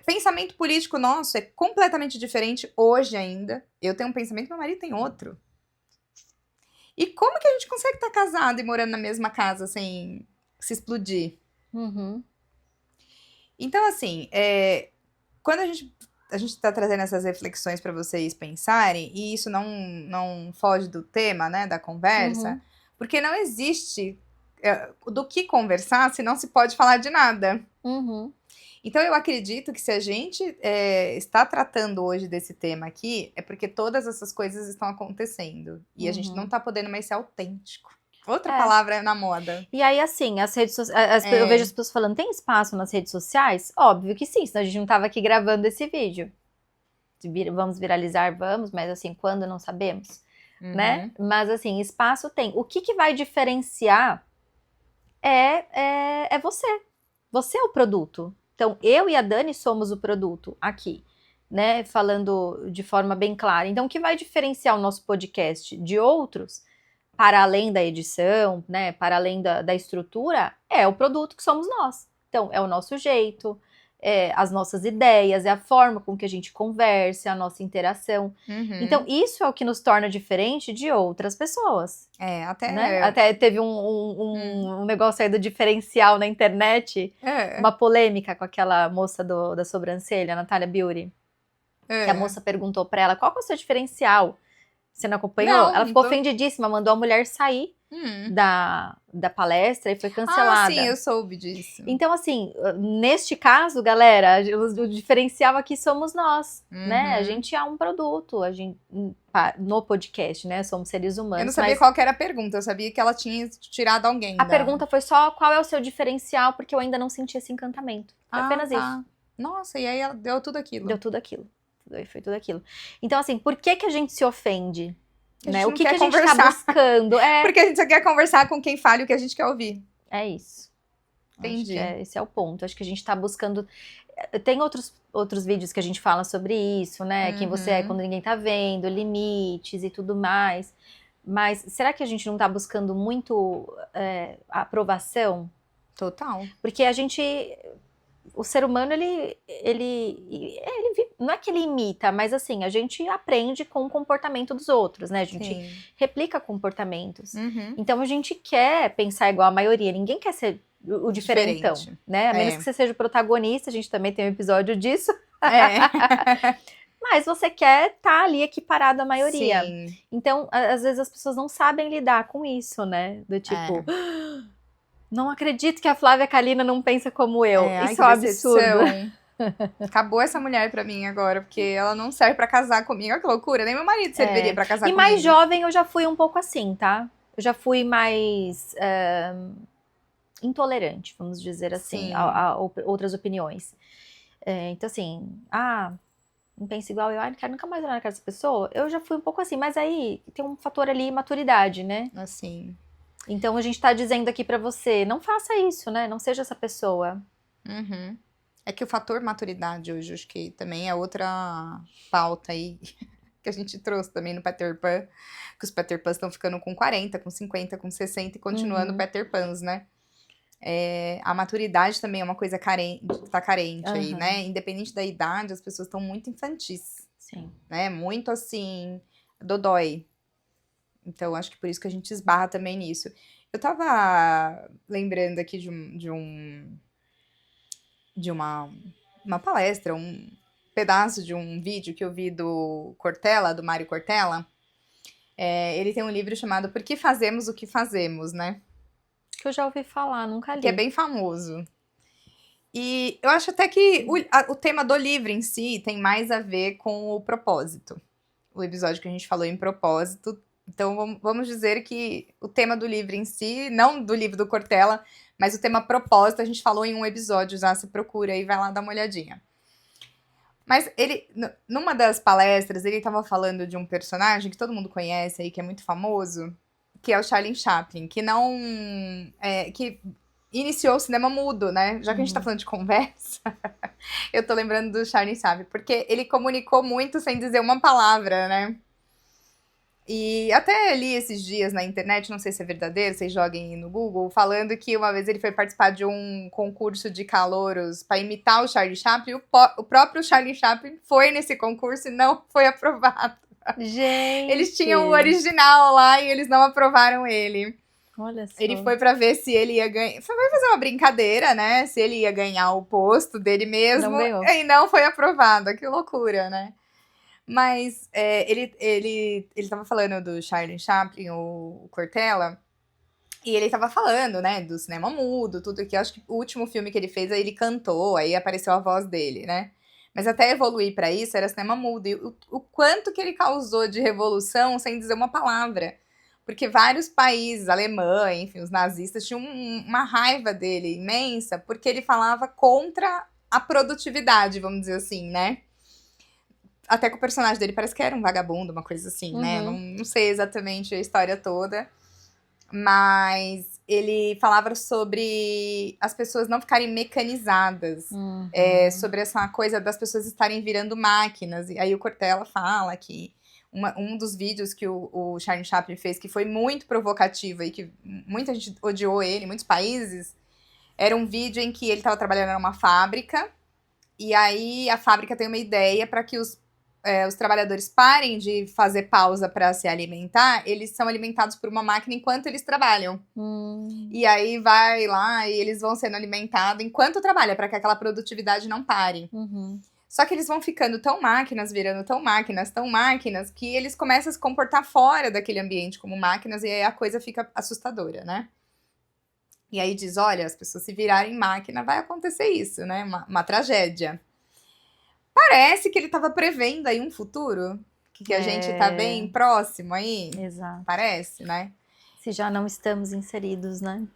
Pensamento político nosso é completamente diferente hoje ainda. Eu tenho um pensamento, meu marido tem outro. E como que a gente consegue estar casado e morando na mesma casa sem se explodir? Então, assim, quando a gente tá trazendo essas reflexões para vocês pensarem, e isso não foge do tema, né, da conversa, porque não existe do que conversar se não se pode falar de nada. Uhum. Então, eu acredito que se a gente está tratando hoje desse tema aqui, é porque todas essas coisas estão acontecendo. E a gente não tá podendo mais ser autêntico. Outra palavra na moda. E aí, assim, as redes sociais. Eu vejo as pessoas falando, tem espaço nas redes sociais? Óbvio que sim, senão a gente não tava aqui gravando esse vídeo. Vamos viralizar, vamos, mas assim, quando não sabemos, né? Mas assim, espaço tem. O que vai diferenciar é você. Você é o produto. Então, eu e a Dani somos o produto aqui, né? Falando de forma bem clara. Então, o que vai diferenciar o nosso podcast de outros, para além da edição, né? Para além da estrutura, é o produto que somos nós. Então, é o nosso jeito, as nossas ideias, é a forma com que a gente conversa, a nossa interação. Então, isso é o que nos torna diferente de outras pessoas. Até teve um negócio aí do diferencial na internet, uma polêmica com aquela moça da sobrancelha, a Natália Beauty, que a moça perguntou pra ela, qual que é o seu diferencial? Você não acompanhou? Ela ficou ofendidíssima, mandou a mulher sair da palestra e foi cancelada. Sim, eu soube disso. Então, assim, neste caso, galera, o diferencial aqui somos nós, né? A gente é um produto, no podcast, né? Somos seres humanos. Eu não sabia qual que era a pergunta, eu sabia que ela tinha tirado alguém. A pergunta foi só qual é o seu diferencial, porque eu ainda não senti esse encantamento. Foi apenas isso. Nossa, e aí ela deu tudo aquilo. Deu tudo aquilo. Foi tudo aquilo. Então, assim, por que a gente se ofende? Né? O que a gente tá buscando? Porque a gente só quer conversar com quem fale o que a gente quer ouvir. É isso. Entendi. Esse é o ponto. Acho que a gente tá buscando... Tem outros vídeos que a gente fala sobre isso, né? Quem você é quando ninguém tá vendo, limites e tudo mais. Mas será que a gente não tá buscando muito aprovação? Total. Porque o ser humano, não é que ele imita, mas assim, a gente aprende com o comportamento dos outros, né? A gente replica comportamentos. Então a gente quer pensar igual a maioria, ninguém quer ser o diferentão, né? A menos que você seja o protagonista, a gente também tem um episódio disso. Mas você quer estar ali equiparado à maioria. Sim. Então, às vezes as pessoas não sabem lidar com isso, né? Do tipo... Não acredito que a Flávia Kalina não pensa como eu. Isso é um absurdo. Acabou essa mulher pra mim agora, porque ela não serve pra casar comigo. Olha que loucura, nem meu marido serviria pra casar comigo. E mais jovem eu já fui um pouco assim, tá? Eu já fui mais intolerante, vamos dizer assim, a outras opiniões. Então assim, não pensa igual eu, não quero nunca mais olhar na cara dessa pessoa. Eu já fui um pouco assim, mas aí tem um fator ali, maturidade, né? Assim... Então a gente tá dizendo aqui pra você, não faça isso, né? Não seja essa pessoa. É que o fator maturidade hoje, acho que também é outra pauta aí que a gente trouxe também no Peter Pan, que os Peter Pans estão ficando com 40, com 50, com 60 e continuando Peter Pans, né? A maturidade também é uma coisa carente aí, né? Independente da idade, as pessoas estão muito infantis. Sim. Né? Muito assim, dodói. Então, acho que por isso que a gente esbarra também nisso. Eu tava lembrando aqui de uma palestra, um pedaço de um vídeo que eu vi do Cortella, do Mário Cortella. Ele tem um livro chamado Por que Fazemos o que Fazemos, né? Que eu já ouvi falar, nunca li. Que é bem famoso. E eu acho até que o tema do livro em si tem mais a ver com o propósito. O episódio que a gente falou em propósito. Então, vamos dizer que o tema do livro em si, não do livro do Cortella, mas o tema propósito, a gente falou em um episódio já, se procura aí, vai lá dar uma olhadinha. Mas ele, numa das palestras, ele estava falando de um personagem que todo mundo conhece aí, que é muito famoso, que é o Charlie Chaplin, que iniciou o cinema mudo, né? Já que a gente tá falando de conversa, eu tô lembrando do Charlie Chaplin, porque ele comunicou muito sem dizer uma palavra, né? E até li esses dias na internet, não sei se é verdadeiro, vocês joguem no Google, falando que uma vez ele foi participar de um concurso de calouros para imitar o Charlie Chaplin, o próprio Charlie Chaplin foi nesse concurso e não foi aprovado. Gente! Eles tinham o original lá e eles não aprovaram ele. Olha só. Ele foi pra ver se ele ia ganhar. Foi fazer uma brincadeira, né? Se ele ia ganhar o posto dele mesmo. Não ganhou. E não foi aprovado. Que loucura, né? Mas ele tava falando do Charlie Chaplin, o Cortella, E ele tava falando, né, do cinema mudo, tudo que eu acho que o último filme que ele fez, aí ele cantou, aí apareceu a voz dele, né? Mas até evoluir pra isso era cinema mudo. E o quanto que ele causou de revolução sem dizer uma palavra. Porque vários países, a Alemanha, enfim, os nazistas, tinham uma raiva dele imensa, porque ele falava contra a produtividade, vamos dizer assim, né? Até que o personagem dele parece que era um vagabundo, uma coisa assim, né? Não sei exatamente a história toda. Mas ele falava sobre as pessoas não ficarem mecanizadas, sobre essa coisa das pessoas estarem virando máquinas. E aí o Cortella fala que um dos vídeos que o Charlie Chaplin fez, que foi muito provocativo e que muita gente odiou ele, em muitos países, era um vídeo em que ele estava trabalhando numa fábrica, e aí a fábrica tem uma ideia para que os trabalhadores parem de fazer pausa para se alimentar, eles são alimentados por uma máquina enquanto eles trabalham. E aí vai lá e eles vão sendo alimentados enquanto trabalha, para que aquela produtividade não pare. Só que eles vão ficando tão máquinas, virando tão máquinas, que eles começam a se comportar fora daquele ambiente como máquinas, e aí a coisa fica assustadora, né? E aí diz, olha, as pessoas se virarem máquina, vai acontecer isso, né? Uma tragédia. Parece que ele estava prevendo aí um futuro, que a gente tá bem próximo aí. Exato. Parece, né? Se já não estamos inseridos, né?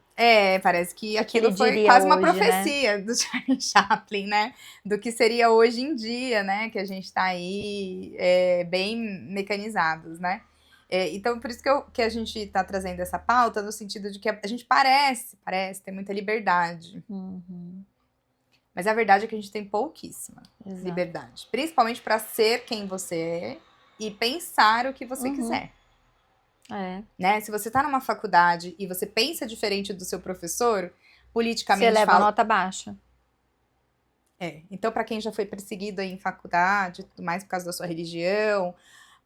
Parece que aquilo foi quase uma profecia, né, do Charlie Chaplin, né? Do que seria hoje em dia, né? Que a gente tá aí bem mecanizados, né? Então, por isso que a gente tá trazendo essa pauta, no sentido de que a gente parece ter muita liberdade. Mas a verdade é que a gente tem pouquíssima liberdade. Principalmente para ser quem você é e pensar o que você quiser. Né? Se você tá numa faculdade e você pensa diferente do seu professor, politicamente você leva nota baixa. Então, para quem já foi perseguido aí em faculdade, tudo mais por causa da sua religião,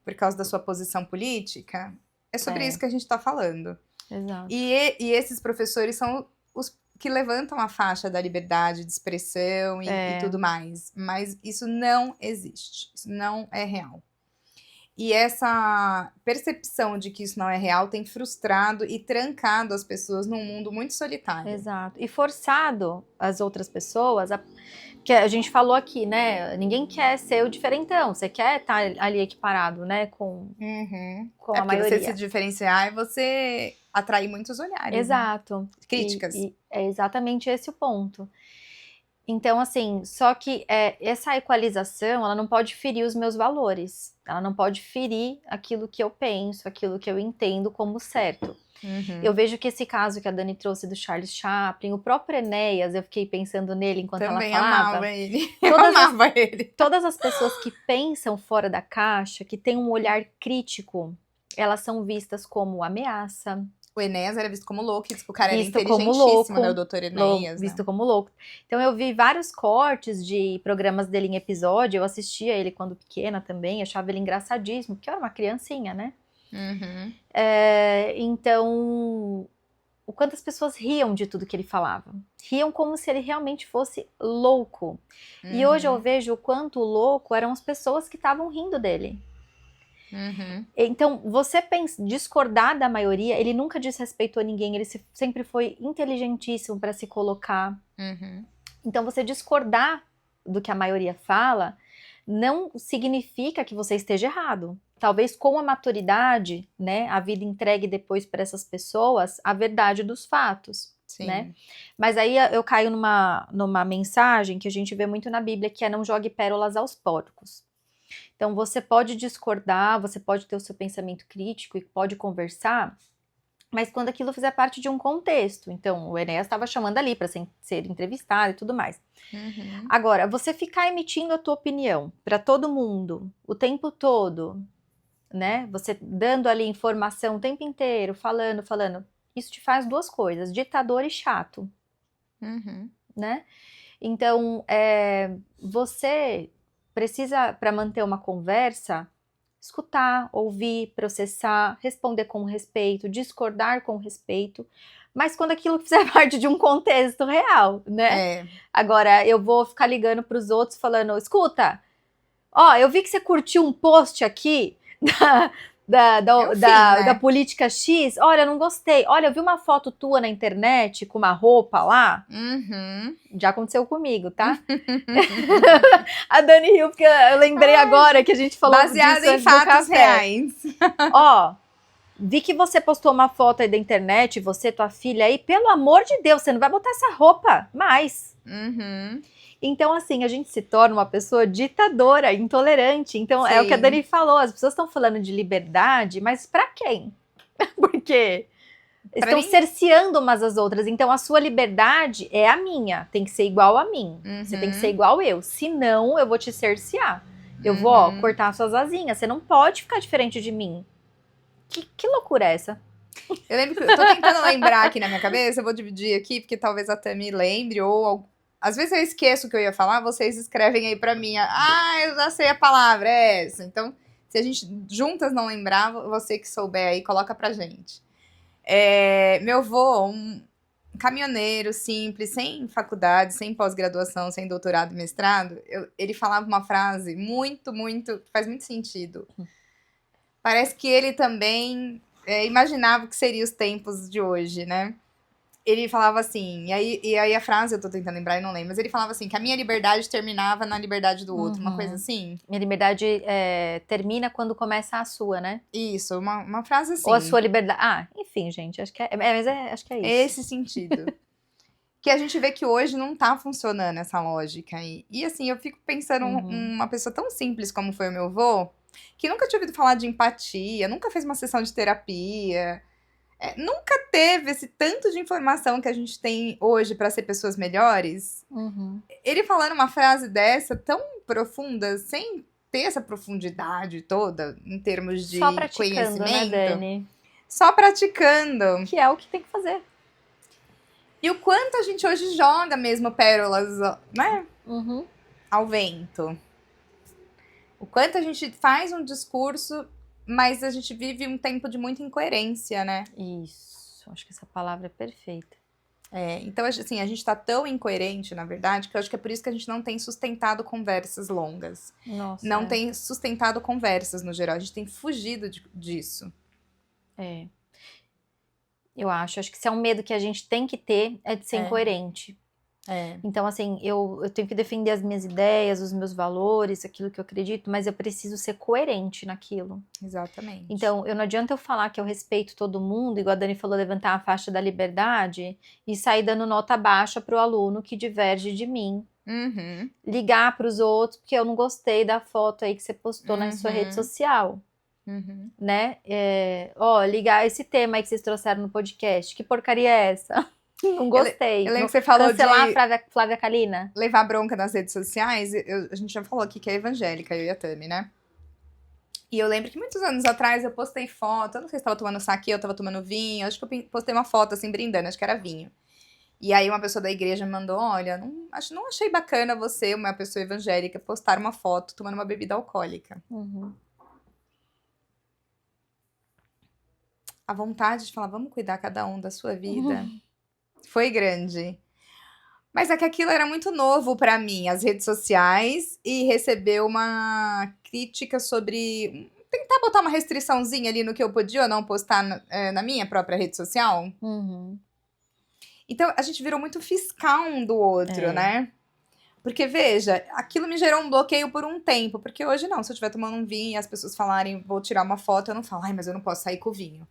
por causa da sua posição política, é sobre isso que a gente tá falando. Exato. E esses professores são os que levantam a faixa da liberdade de expressão e tudo mais. Mas isso não existe. Isso não é real. E essa percepção de que isso não é real tem frustrado e trancado as pessoas num mundo muito solitário. Exato. E forçado as outras pessoas que a gente falou aqui, né? Ninguém quer ser o diferentão. Você quer estar ali equiparado, né? Com a maioria. Você se diferenciar e você atrair muitos olhares. Exato. Né? Críticas. E é exatamente esse o ponto. Então, assim, só que essa equalização, ela não pode ferir os meus valores. Ela não pode ferir aquilo que eu penso, aquilo que eu entendo como certo. Eu vejo que esse caso que a Dani trouxe do Charles Chaplin, o próprio Enéas, eu fiquei pensando nele enquanto também ela falava. Amava ele. Eu amava ele. Todas as pessoas que pensam fora da caixa, que têm um olhar crítico, elas são vistas como ameaça. O Enéas era visto como louco, o cara era inteligentíssimo, né, o doutor Enéas. Visto como louco. Então eu vi vários cortes de programas dele em episódio, eu assistia ele quando pequena também, achava ele engraçadíssimo, porque eu era uma criancinha, né? Então, o quanto as pessoas riam de tudo que ele falava. Riam como se ele realmente fosse louco. E hoje eu vejo o quanto louco eram as pessoas que estavam rindo dele. Então, você discordar da maioria, ele nunca desrespeitou ninguém, ele sempre foi inteligentíssimo para se colocar. Então, você discordar do que a maioria fala não significa que você esteja errado. Talvez com a maturidade, né, a vida entregue depois para essas pessoas a verdade dos fatos. Sim. Né? Mas aí eu caio numa mensagem que a gente vê muito na Bíblia, que é não jogue pérolas aos porcos. Então, você pode discordar, você pode ter o seu pensamento crítico e pode conversar, mas quando aquilo fizer parte de um contexto. Então, o Enéas estava chamando ali para ser entrevistado e tudo mais. Agora, você ficar emitindo a tua opinião para todo mundo, o tempo todo, né? Você dando ali informação o tempo inteiro, falando, isso te faz duas coisas, ditador e chato. Né? Então, você precisa, para manter uma conversa, escutar, ouvir, processar, responder com respeito, discordar com respeito, mas quando aquilo fizer parte de um contexto real, né? Agora, eu vou ficar ligando para os outros falando, escuta, eu vi que você curtiu um post aqui da política X. Olha, não gostei. Olha, eu vi uma foto tua na internet com uma roupa lá. Já aconteceu comigo, tá? A Dani riu, porque eu lembrei agora que a gente falou baseado disso em fatos reais. Ó, vi que você postou uma foto aí da internet, você, tua filha aí. Pelo amor de Deus, você não vai botar essa roupa mais. Então, assim, a gente se torna uma pessoa ditadora, intolerante. Então, Sim. é o que a Dani falou. As pessoas estão falando de liberdade, mas pra quem? Porque estão cerceando umas às outras. Então, a sua liberdade é a minha. Tem que ser igual a mim. Você tem que ser igual eu. Senão, eu vou te cercear. Eu vou, cortar suas asinhas. Você não pode ficar diferente de mim. Que loucura é essa? Eu lembro que eu tô tentando lembrar aqui na minha cabeça. Eu vou dividir aqui, porque talvez a Tami lembre, ou... Às vezes eu esqueço o que eu ia falar, vocês escrevem aí pra mim. Eu já sei a palavra, é essa. Então, se a gente juntas não lembrar, você que souber aí, coloca pra gente. Meu avô, um caminhoneiro simples, sem faculdade, sem pós-graduação, sem doutorado e mestrado, ele falava uma frase faz muito sentido. Parece que ele também imaginava que seriam os tempos de hoje, né? Ele falava assim, e aí a frase eu tô tentando lembrar e não lembro, mas ele falava assim, que a minha liberdade terminava na liberdade do outro, uma coisa assim. Minha liberdade termina quando começa a sua, né? Isso, uma frase assim. Ou a sua liberdade. Enfim, gente, acho que acho que é isso. Esse sentido. Que a gente vê que hoje não tá funcionando essa lógica. E assim, eu fico pensando uma pessoa tão simples como foi o meu avô, que nunca tinha ouvido falar de empatia, nunca fez uma sessão de terapia, nunca teve esse tanto de informação que a gente tem hoje pra ser pessoas melhores. Ele falando uma frase dessa, tão profunda, sem ter essa profundidade toda, em termos de conhecimento. Né, Dani? Só praticando. Que é o que tem que fazer. E o quanto a gente hoje joga mesmo pérolas, né? Ao vento. O quanto a gente faz um discurso, mas a gente vive um tempo de muita incoerência, né? Isso, acho que essa palavra é perfeita. Então, assim, a gente tá tão incoerente, na verdade, que eu acho que é por isso que a gente não tem sustentado conversas longas. Nossa, não tem sustentado conversas, no geral. A gente tem fugido disso. Eu acho que se é um medo que a gente tem que ter, é de ser incoerente. Então, assim, eu tenho que defender as minhas ideias, os meus valores, aquilo que eu acredito, mas eu preciso ser coerente naquilo. Exatamente. Então, não adianta eu falar que eu respeito todo mundo, igual a Dani falou, levantar a faixa da liberdade e sair dando nota baixa pro aluno que diverge de mim. Ligar pros outros porque eu não gostei da foto aí que você postou na sua rede social. Né? Ligar esse tema aí que vocês trouxeram no podcast. Que porcaria é essa? Não gostei. Eu lembro que você falou cancelar a Flávia Kalina. Levar bronca nas redes sociais. A gente já falou aqui que é evangélica, eu e a Tami, né? E eu lembro que muitos anos atrás eu postei foto. Eu não sei se estava tomando saque, eu estava tomando vinho. Acho que eu postei uma foto assim, brindando, acho que era vinho. E aí uma pessoa da igreja me mandou, olha, não achei bacana você, uma pessoa evangélica, postar uma foto tomando uma bebida alcoólica. A vontade de falar, vamos cuidar cada um da sua vida, foi grande. Mas é que aquilo era muito novo pra mim, as redes sociais, e receber uma crítica sobre... Tentar botar uma restriçãozinha ali no que eu podia ou não postar na minha própria rede social. Então, a gente virou muito fiscal um do outro, né? Porque, veja, aquilo me gerou um bloqueio por um tempo. Porque hoje não, se eu estiver tomando um vinho e as pessoas falarem, vou tirar uma foto, eu não falo, mas eu não posso sair com o vinho.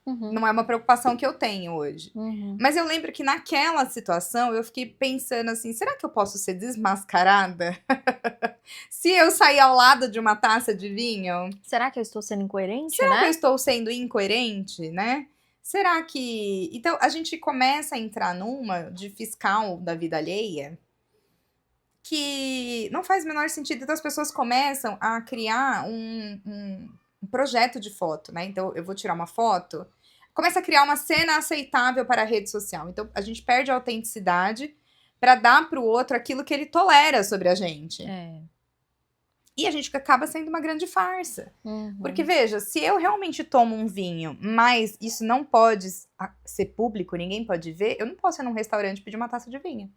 Não é uma preocupação que eu tenho hoje. Mas eu lembro que naquela situação eu fiquei pensando assim, será que eu posso ser desmascarada? Se eu sair ao lado de uma taça de vinho? Será que eu estou sendo incoerente, Será né? que eu estou sendo incoerente, né? Será que... Então, a gente começa a entrar numa de fiscal da vida alheia que não faz o menor sentido. Então, as pessoas começam a criar um projeto de foto, né? Então, eu vou tirar uma foto, começa a criar uma cena aceitável para a rede social. Então, a gente perde a autenticidade para dar para o outro aquilo que ele tolera sobre a gente. E a gente acaba sendo uma grande farsa. Porque, veja, se eu realmente tomo um vinho, mas isso não pode ser público, ninguém pode ver, eu não posso ir num restaurante e pedir uma taça de vinho.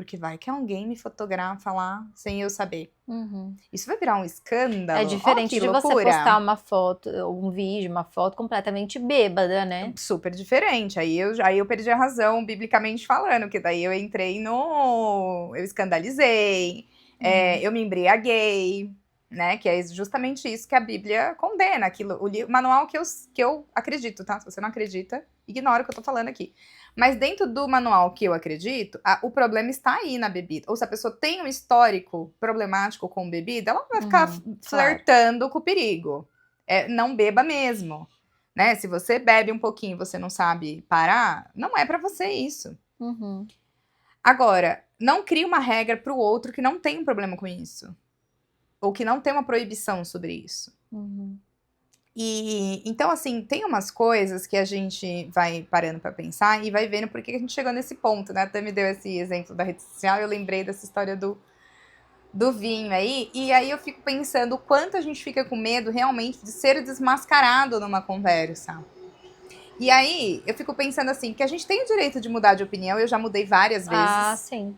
Porque vai que alguém me fotografa lá sem eu saber. Uhum. Isso vai virar um escândalo. É diferente que de você loucura. postar uma foto, um vídeo, uma foto completamente bêbada, né? Super diferente. Aí eu perdi a razão, biblicamente falando, que daí eu entrei no... Eu escandalizei, eu me embriaguei, né? Que é justamente isso que a Bíblia condena. Aquilo, o manual que eu acredito, tá? Se você não acredita, ignora o que eu tô falando aqui. Mas dentro do manual que eu acredito, o problema está aí na bebida. Ou se a pessoa tem um histórico problemático com bebida, ela vai ficar flertando com o perigo. Não beba mesmo. Né? Se você bebe um pouquinho e você não sabe parar, não é pra você isso. Uhum. Agora, não crie uma regra pro outro que não tem um problema com isso. Ou que não tem uma proibição sobre isso. Uhum. E então, assim, tem umas coisas que a gente vai parando pra pensar e vai vendo por que a gente chegou nesse ponto, né? Até me deu esse exemplo da rede social, eu lembrei dessa história do vinho aí, e aí eu fico pensando o quanto a gente fica com medo realmente de ser desmascarado numa conversa. E aí, eu fico pensando assim, que a gente tem o direito de mudar de opinião, eu já mudei várias vezes. Ah, sim.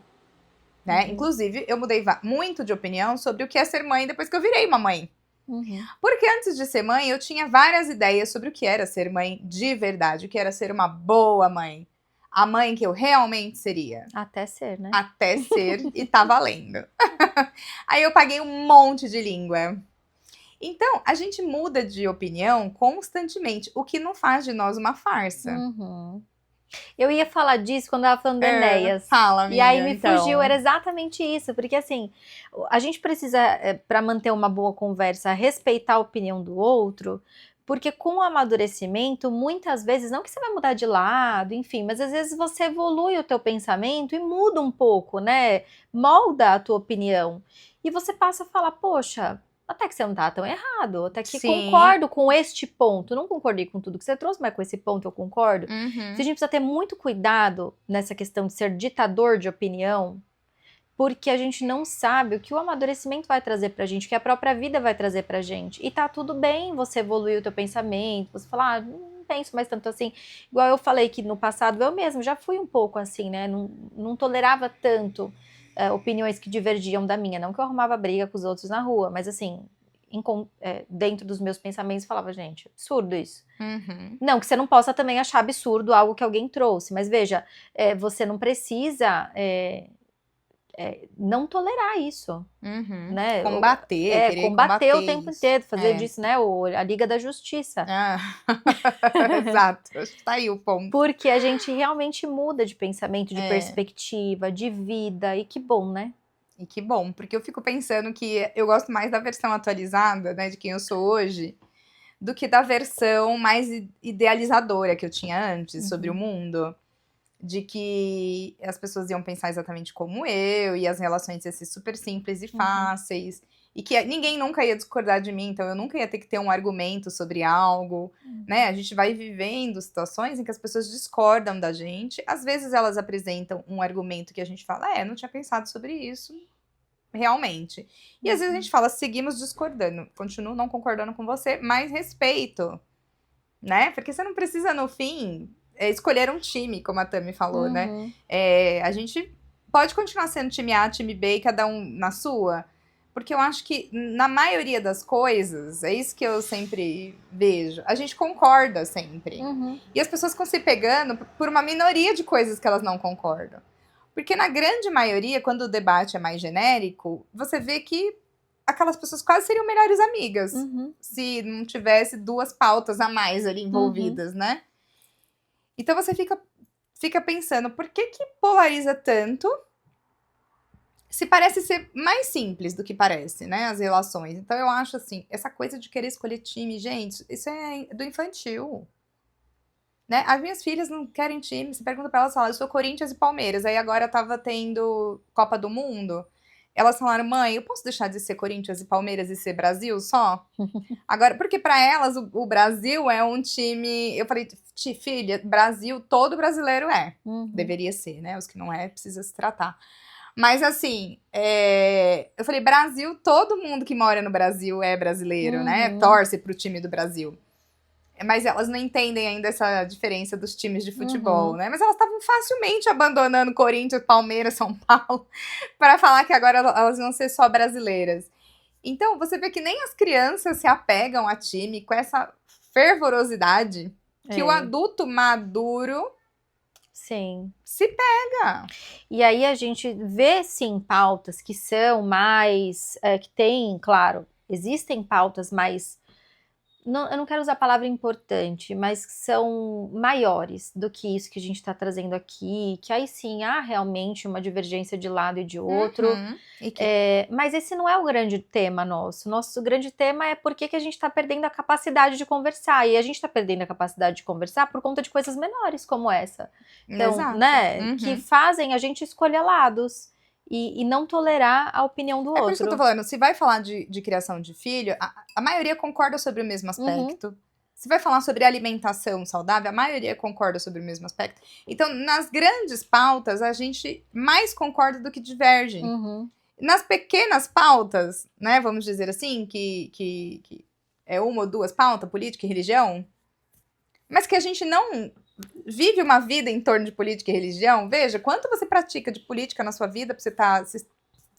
Né? Inclusive, eu mudei muito de opinião sobre o que é ser mãe depois que eu virei uma mãe. Uhum. Porque antes de ser mãe, eu tinha várias ideias sobre o que era ser mãe de verdade, o que era ser uma boa mãe. A mãe que eu realmente seria. Até ser, né? Até ser, e tá valendo. Aí eu paguei um monte de língua. Então, a gente muda de opinião constantemente, o que não faz de nós uma farsa. Uhum. Eu ia falar disso quando eu tava falando do Enéas. Fala, amiga, e aí me então. fugiu, era exatamente isso. Porque assim, a gente precisa, para manter uma boa conversa, respeitar a opinião do outro. Porque com o amadurecimento, muitas vezes, não que você vai mudar de lado, enfim, mas às vezes você evolui o teu pensamento e muda um pouco, né? Molda a tua opinião. E você passa a falar, poxa, até que você não tá tão errado, até que concordo com este ponto. Não concordei com tudo que você trouxe, mas com esse ponto eu concordo. Uhum. A gente precisa ter muito cuidado nessa questão de ser ditador de opinião, porque a gente não sabe o que o amadurecimento vai trazer pra gente, o que a própria vida vai trazer pra gente. E tá tudo bem você evoluir o teu pensamento, você falar, não penso mais tanto assim. Igual eu falei que no passado eu mesmo já fui um pouco assim, né? Não tolerava tanto opiniões que divergiam da minha. Não que eu arrumava briga com os outros na rua, mas assim, dentro dos meus pensamentos, eu falava, gente, absurdo isso. Uhum. Não, que você não possa também achar absurdo algo que alguém trouxe, mas veja, você não precisa não tolerar isso, né? Combater, querer combater o tempo inteiro, fazer disso, né, a Liga da Justiça. Exato, acho que tá aí o ponto. Porque a gente realmente muda de pensamento, de perspectiva, de vida, e que bom, né? E que bom, porque eu fico pensando que eu gosto mais da versão atualizada, né, de quem eu sou hoje, do que da versão mais idealizadora que eu tinha antes sobre o mundo. De que as pessoas iam pensar exatamente como eu, e as relações iam ser super simples e fáceis, e que ninguém nunca ia discordar de mim, então eu nunca ia ter que ter um argumento sobre algo, né? A gente vai vivendo situações em que as pessoas discordam da gente, às vezes elas apresentam um argumento que a gente fala, não tinha pensado sobre isso, realmente. E às vezes a gente fala, seguimos discordando, continuo não concordando com você, mas respeito, né? Porque você não precisa, no fim... escolher um time, como a Tami falou, né? A gente pode continuar sendo time A, time B, e cada um na sua, porque eu acho que na maioria das coisas, é isso que eu sempre vejo, a gente concorda sempre. E as pessoas ficam se pegando por uma minoria de coisas que elas não concordam. Porque na grande maioria, quando o debate é mais genérico, você vê que aquelas pessoas quase seriam melhores amigas, se não tivesse duas pautas a mais ali envolvidas, né? Então você fica pensando, por que polariza tanto se parece ser mais simples do que parece, né, as relações. Então eu acho assim, essa coisa de querer escolher time, gente, isso é do infantil. Né? As minhas filhas não querem time, você pergunta pra elas, falam, eu sou Corinthians e Palmeiras, aí agora tava tendo Copa do Mundo, elas falaram, mãe, eu posso deixar de ser Corinthians e Palmeiras e ser Brasil só? Agora, porque pra elas o Brasil é um time... Eu falei, filha, Brasil, todo brasileiro é. Deveria ser, né? Os que não precisa se tratar. Mas assim, eu falei, Brasil, todo mundo que mora no Brasil é brasileiro, né? Torce pro time do Brasil. Mas elas não entendem ainda essa diferença dos times de futebol, né? Mas elas estavam facilmente abandonando Corinthians, Palmeiras, São Paulo, para falar que agora elas vão ser só brasileiras. Então, você vê que nem as crianças se apegam a time com essa fervorosidade que o adulto maduro Sim. se pega. E aí a gente vê, sim, pautas que são mais... que tem, claro, existem pautas mais... eu não quero usar a palavra importante, mas que são maiores do que isso que a gente está trazendo aqui, que aí sim há realmente uma divergência de lado e de outro. Mas esse não é o grande tema nosso. Nosso grande tema é por que a gente está perdendo a capacidade de conversar. E a gente está perdendo a capacidade de conversar por conta de coisas menores como essa. Então, Exato. né, que fazem a gente escolher lados. E não tolerar a opinião do outro. É por isso que eu tô falando, se vai falar de criação de filho, a maioria concorda sobre o mesmo aspecto. Se vai falar sobre alimentação saudável, a maioria concorda sobre o mesmo aspecto. Então, nas grandes pautas, a gente mais concorda do que diverge. Nas pequenas pautas, né, vamos dizer assim, que é uma ou duas pautas, política e religião, mas que a gente não vive uma vida em torno de política e religião. Veja, quanto você pratica de política na sua vida pra você estar se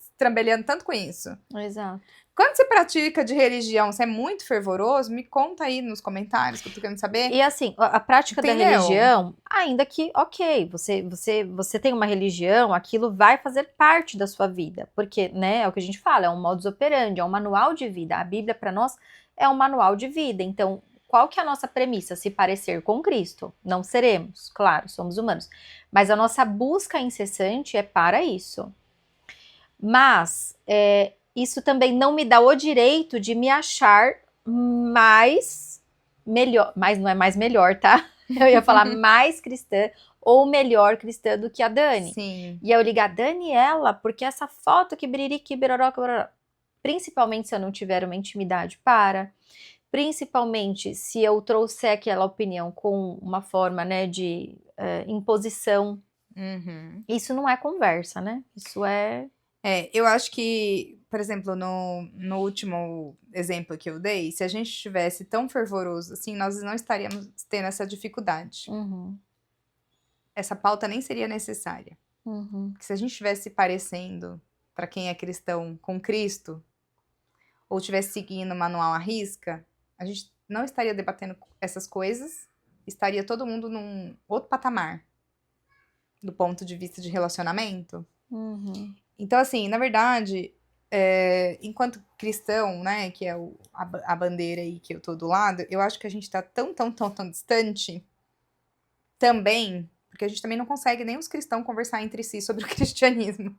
estrambelhando tanto com isso? Exato. Quando você pratica de religião, você é muito fervoroso, me conta aí nos comentários que eu tô querendo saber. E assim, a prática da religião, ainda que, ok, você tem uma religião, aquilo vai fazer parte da sua vida. Porque, né, é o que a gente fala, é um modus operandi, é um manual de vida. A Bíblia, para nós, é um manual de vida. Então, qual que é a nossa premissa? Se parecer com Cristo. Não seremos, claro, somos humanos. Mas a nossa busca incessante é para isso. Mas isso também não me dá o direito de me achar melhor, mas não é mais melhor, tá? Eu ia falar mais cristã ou melhor cristã do que a Dani. Sim. E eu ligar a Daniela, porque essa foto que biririque, biroroca, principalmente se eu não tiver uma intimidade principalmente se eu trouxer aquela opinião com uma forma, né, de imposição. Isso não é conversa, né? Isso é... eu acho que, por exemplo, no último exemplo que eu dei, se a gente estivesse tão fervoroso assim, nós não estaríamos tendo essa dificuldade. Essa pauta nem seria necessária. Porque se a gente estivesse parecendo, para quem é cristão, com Cristo, ou estivesse seguindo o manual à risca, a gente não estaria debatendo essas coisas, estaria todo mundo num outro patamar, do ponto de vista de relacionamento. Então, assim, na verdade, enquanto cristão, né, que é a bandeira aí que eu tô do lado, eu acho que a gente tá tão distante também, porque a gente também não consegue nem os cristãos conversar entre si sobre o cristianismo.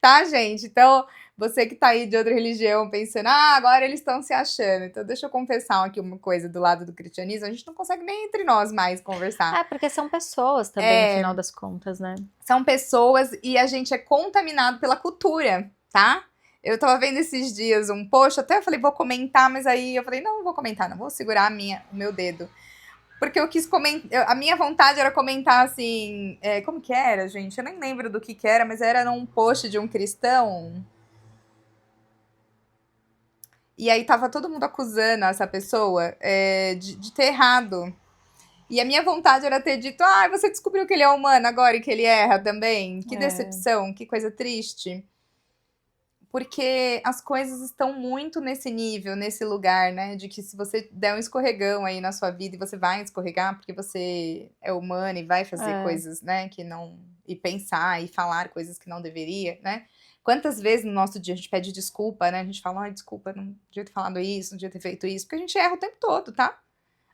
Tá, gente? Então, você que tá aí de outra religião pensando, agora eles estão se achando. Então, deixa eu confessar aqui uma coisa do lado do cristianismo, a gente não consegue nem entre nós mais conversar. Porque são pessoas também, no final das contas, né? São pessoas e a gente é contaminado pela cultura, tá? Eu tava vendo esses dias um post, até eu falei, vou comentar, mas aí eu falei, não vou comentar, não vou segurar o meu dedo. Porque eu quis comentar, a minha vontade era comentar assim, como que era, gente? Eu nem lembro do que era, mas era num post de um cristão. E aí tava todo mundo acusando essa pessoa de ter errado. E a minha vontade era ter dito, você descobriu que ele é humano agora e que ele erra também? Que decepção, que coisa triste. Porque as coisas estão muito nesse nível, nesse lugar, né? De que se você der um escorregão aí na sua vida e você vai escorregar porque você é humano e vai fazer coisas, né? Que não... E pensar e falar coisas que não deveria, né? Quantas vezes no nosso dia a gente pede desculpa, né? A gente fala, desculpa, não devia ter falado isso, não devia ter feito isso. Porque a gente erra o tempo todo, tá?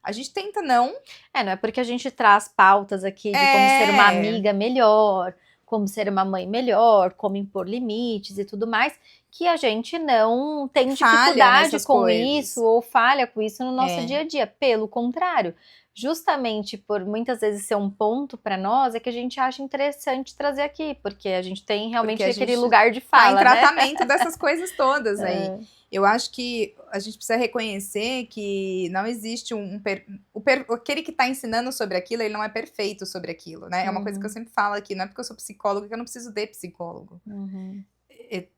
A gente tenta não... não é porque a gente traz pautas aqui de como ser uma amiga melhor, como ser uma mãe melhor, como impor limites e tudo mais, que a gente não tem dificuldade com isso ou falha com isso no nosso dia a dia. Pelo contrário, justamente por muitas vezes ser um ponto para nós, é que a gente acha interessante trazer aqui, porque a gente tem realmente aquele lugar de fala, em tratamento dessas coisas todas aí. Eu acho que a gente precisa reconhecer que não existe aquele que está ensinando sobre aquilo, ele não é perfeito sobre aquilo, né? É uma coisa que eu sempre falo aqui, não é porque eu sou psicóloga que eu não preciso de psicólogo.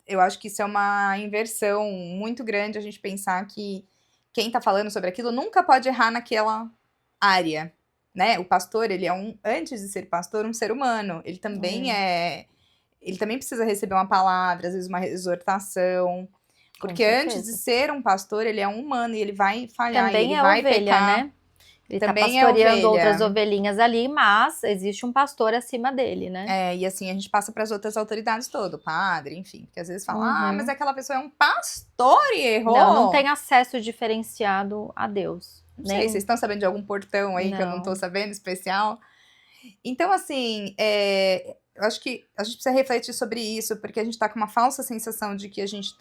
Eu acho que isso é uma inversão muito grande, a gente pensar que quem tá falando sobre aquilo nunca pode errar naquela área, né? O pastor, ele é antes de ser pastor, um ser humano. Ele também ele também precisa receber uma palavra, às vezes uma exortação. Porque antes de ser um pastor, ele é um humano e ele vai falhar, Também e ele é vai ovelha, pecar. né? Ele Também tá pastoreando ovelha. outras ovelhinhas ali, mas existe um pastor acima dele, né? E assim a gente passa para as outras autoridades todas, o padre, enfim. Porque às vezes falam, mas aquela pessoa é um pastor e errou. Não tem acesso diferenciado a Deus. Não sei, vocês estão sabendo de algum portão aí que eu não tô sabendo, especial? Então, assim, eu acho que a gente precisa refletir sobre isso, porque a gente tá com uma falsa sensação de que a gente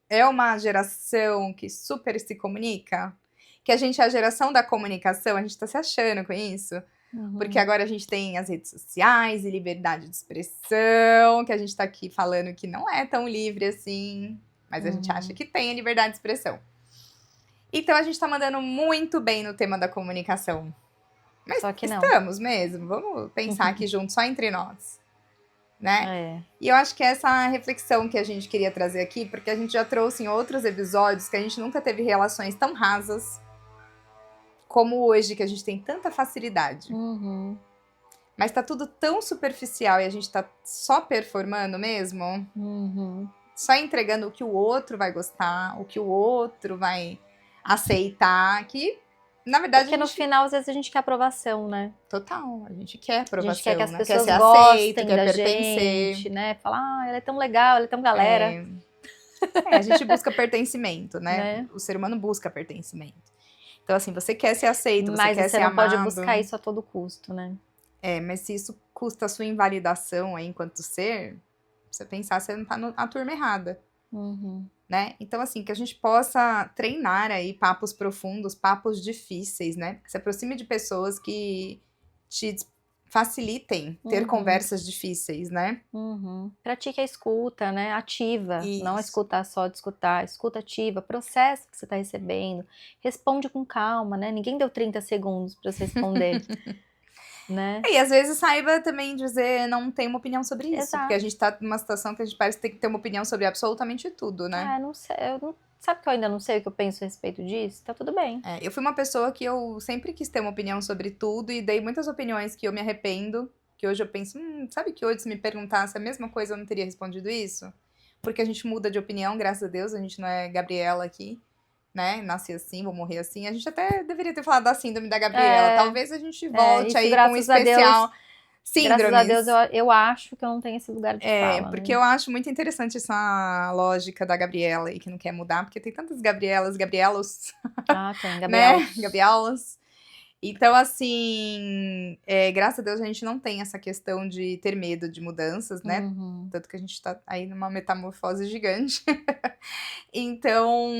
é uma geração que super se comunica, que a gente é a geração da comunicação, a gente tá se achando com isso. Porque agora a gente tem as redes sociais e liberdade de expressão, que a gente tá aqui falando que não é tão livre assim, mas a gente acha que tem a liberdade de expressão. Então a gente tá mandando muito bem no tema da comunicação. Mas só que não. Estamos mesmo, vamos pensar aqui junto, só entre nós, né? É. E eu acho que essa é a reflexão que a gente queria trazer aqui, porque a gente já trouxe em outros episódios que a gente nunca teve relações tão rasas como hoje, que a gente tem tanta facilidade. Mas tá tudo tão superficial e a gente tá só performando mesmo, só entregando o que o outro vai gostar, o que o outro vai aceitar, que na verdade porque no final às vezes a gente quer aprovação, né? Total, a gente quer aprovação, a gente quer que as né? pessoas quer ser gostem aceito, quer da pertencer. gente, né? Falar, ela é tão legal, ela é tão galera. A gente busca pertencimento, né? O ser humano busca pertencimento. Então, assim, você quer ser aceito, você quer ser amado. Mas você não pode buscar isso a todo custo, né? Mas se isso custa a sua invalidação aí enquanto ser, você pensar, você não tá na turma errada. Né? Então, assim, que a gente possa treinar aí papos profundos, papos difíceis, né? Se aproxime de pessoas que te facilitem ter conversas difíceis, né? Pratique a escuta, né? Ativa. Isso. Não escutar só de escutar. Escuta ativa. Processa o que você está recebendo. Responde com calma, né? Ninguém deu 30 segundos para você responder. Né? E às vezes saiba também dizer não tem uma opinião sobre isso. Exato. Porque a gente tá numa situação que a gente parece ter que ter uma opinião sobre absolutamente tudo, né? Não sei. Sabe que eu ainda não sei o que eu penso a respeito disso? Tá tudo bem. Eu fui uma pessoa que eu sempre quis ter uma opinião sobre tudo e dei muitas opiniões que eu me arrependo, que hoje eu penso, sabe que hoje se me perguntasse a mesma coisa eu não teria respondido isso? Porque a gente muda de opinião, graças a Deus, a gente não é Gabriela aqui, né? Nasci assim, vou morrer assim. A gente até deveria ter falado da síndrome da Gabriela. Talvez a gente volte aí com um especial... Síndromes. Graças a Deus, eu acho que eu não tenho esse lugar de fala. Porque eu acho muito interessante essa lógica da Gabriela aí, que não quer mudar, porque tem tantas Gabrielos. Tem, Gabrielos. Né? Gabrielos. Então, assim, graças a Deus a gente não tem essa questão de ter medo de mudanças, né? Tanto que a gente tá aí numa metamorfose gigante. Então,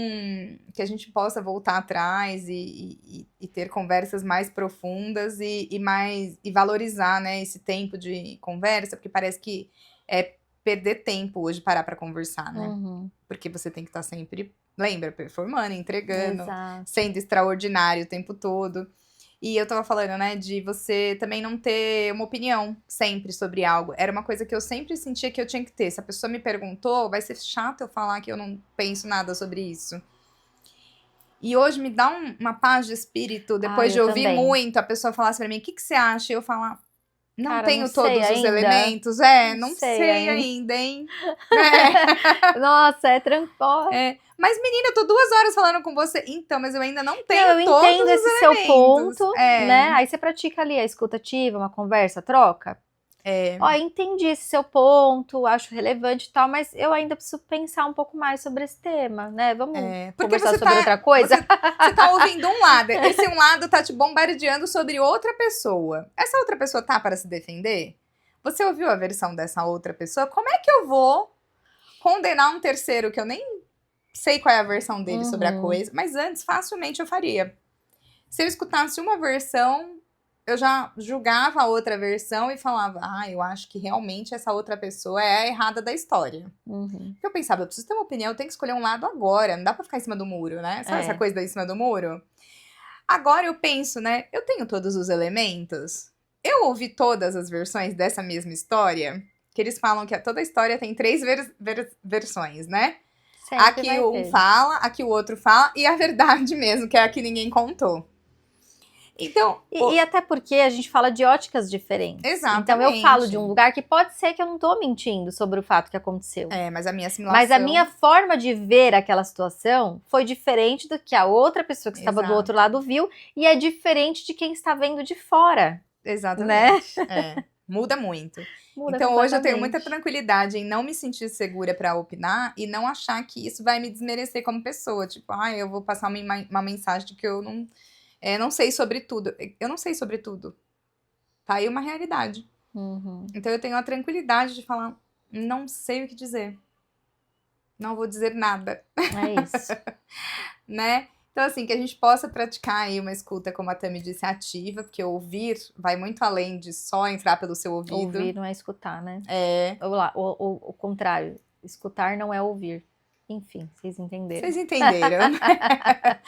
que a gente possa voltar atrás e ter conversas mais profundas e valorizar, né, esse tempo de conversa, porque parece que é perder tempo hoje parar pra conversar, né? Porque você tem que estar sempre, lembra, performando, entregando, sendo extraordinário o tempo todo. E eu tava falando, né, de você também não ter uma opinião sempre sobre algo. Era uma coisa que eu sempre sentia que eu tinha que ter. Se a pessoa me perguntou, vai ser chato eu falar que eu não penso nada sobre isso. E hoje me dá uma paz de espírito, depois de ouvir muito a pessoa falar assim pra mim, o que você acha? E eu falar, não tenho todos os elementos. Não sei ainda, hein? Nossa, é tranquilo. Mas, menina, eu tô 2 horas falando com você. Então, mas eu ainda não tenho todos os elementos. Eu entendo esse seu ponto, né? Aí você pratica ali a escuta ativa, uma conversa, troca. Entendi esse seu ponto, acho relevante e tal, mas eu ainda preciso pensar um pouco mais sobre esse tema, né? Vamos conversar sobre outra coisa? Você tá ouvindo um lado, esse um lado tá te bombardeando sobre outra pessoa. Essa outra pessoa tá para se defender? Você ouviu a versão dessa outra pessoa? Como é que eu vou condenar um terceiro que eu nem sei qual é a versão dele sobre a coisa, mas antes facilmente eu faria. Se eu escutasse uma versão, eu já julgava a outra versão e falava, eu acho que realmente essa outra pessoa é a errada da história. Eu pensava, eu preciso ter uma opinião, eu tenho que escolher um lado agora, não dá pra ficar em cima do muro, né? Sabe essa coisa daí em cima do muro? Agora eu penso, né, eu tenho todos os elementos, eu ouvi todas as versões dessa mesma história, que eles falam que toda história tem 3 versões, né? Sempre Aqui vai um ter. fala, aqui o outro fala, e a verdade mesmo, que é a que ninguém contou. Então, E até porque a gente fala de óticas diferentes. Então eu falo de um Exatamente. lugar que pode ser que eu não tô mentindo sobre o fato que aconteceu. mas a minha assimilação... Mas a minha forma de ver aquela situação foi diferente do que a outra pessoa que estava do outro Exato. lado viu, e é diferente de quem está vendo de fora. Exatamente. Muda muito. Muda Então hoje eu tenho completamente. muita tranquilidade em não me sentir segura pra opinar e não achar que isso vai me desmerecer como pessoa. Tipo, eu vou passar uma mensagem de que eu não sei sobre tudo. Eu não sei sobre tudo. Tá aí uma realidade. Uhum. Então eu tenho a tranquilidade de falar, não sei o que dizer. Não vou dizer nada, É isso. né? Então, assim, que a gente possa praticar aí uma escuta, como a Tami disse, ativa, porque ouvir vai muito além de só entrar pelo seu ouvido. Ouvir não é escutar, né? É. Ou lá, o contrário. Escutar não é ouvir. Enfim, vocês entenderam. Vocês entenderam, né?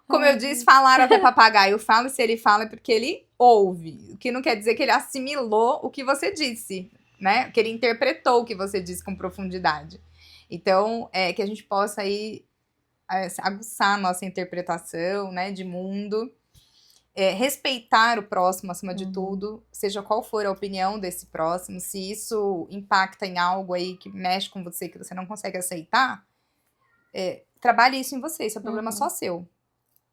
Como eu disse, falar até papagaio fala, e se ele fala é porque ele ouve. O que não quer dizer que ele assimilou o que você disse, né? Que ele interpretou o que você disse com profundidade. Então, que a gente possa aí aguçar a nossa interpretação, né, de mundo. Respeitar o próximo acima de tudo, seja qual for a opinião desse próximo, se isso impacta em algo aí que mexe com você, que você não consegue aceitar, trabalhe isso em você, isso é problema só seu.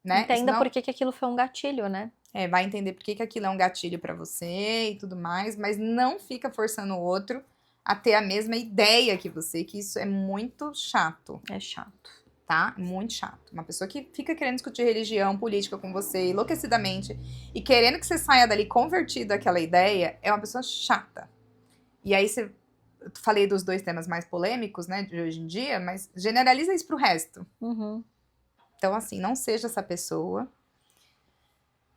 Né? Entenda por que aquilo foi um gatilho, né? Vai entender por que aquilo é um gatilho pra você e tudo mais, mas não fica forçando o outro a ter a mesma ideia que você, que isso é muito chato. É chato. Tá? Muito chato. Uma pessoa que fica querendo discutir religião, política com você, enlouquecidamente, e querendo que você saia dali convertido àquela ideia, é uma pessoa chata. E aí eu falei dos dois temas mais polêmicos, né, de hoje em dia, mas generaliza isso pro resto. Então, assim, não seja essa pessoa.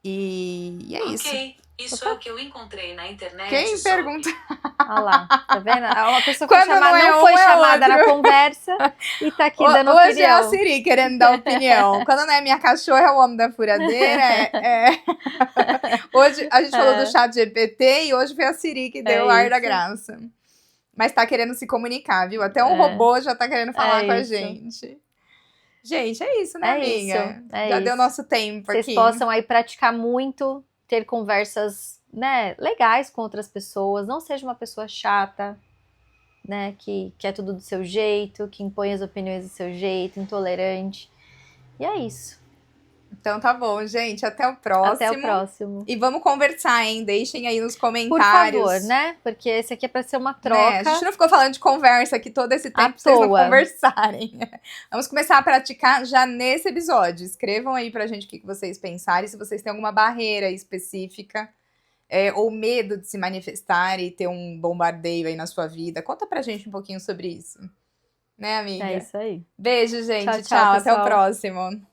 E é isso. Ok, isso é o que eu encontrei na internet. Quem pergunta? Olha lá, tá vendo? Uma pessoa que Quando não foi chamada na conversa e tá aqui dando opinião. Hoje é a Siri querendo dar opinião. Quando não é minha cachorra, é o homem da furadeira. Hoje a gente falou do chat GPT e hoje foi a Siri que deu o ar da graça. Mas tá querendo se comunicar, viu? Até um robô já tá querendo falar com a gente. Gente, é isso, né, amiga? Já deu nosso tempo aqui. Vocês possam aí praticar muito, ter conversas, né, legais com outras pessoas. Não seja uma pessoa chata, né, que quer tudo do seu jeito, que impõe as opiniões do seu jeito, intolerante. E é isso. Então tá bom, gente. Até o próximo. Até o próximo. E vamos conversar, hein? Deixem aí nos comentários. Por favor, né? Porque esse aqui é pra ser uma troca. A gente não ficou falando de conversa aqui todo esse tempo pra vocês não conversarem. Vamos começar a praticar já nesse episódio. Escrevam aí pra gente o que vocês pensarem. Se vocês têm alguma barreira específica ou medo de se manifestar e ter um bombardeio aí na sua vida. Conta pra gente um pouquinho sobre isso. Né, amiga? É isso aí. Beijo, gente. Tchau, Até o próximo.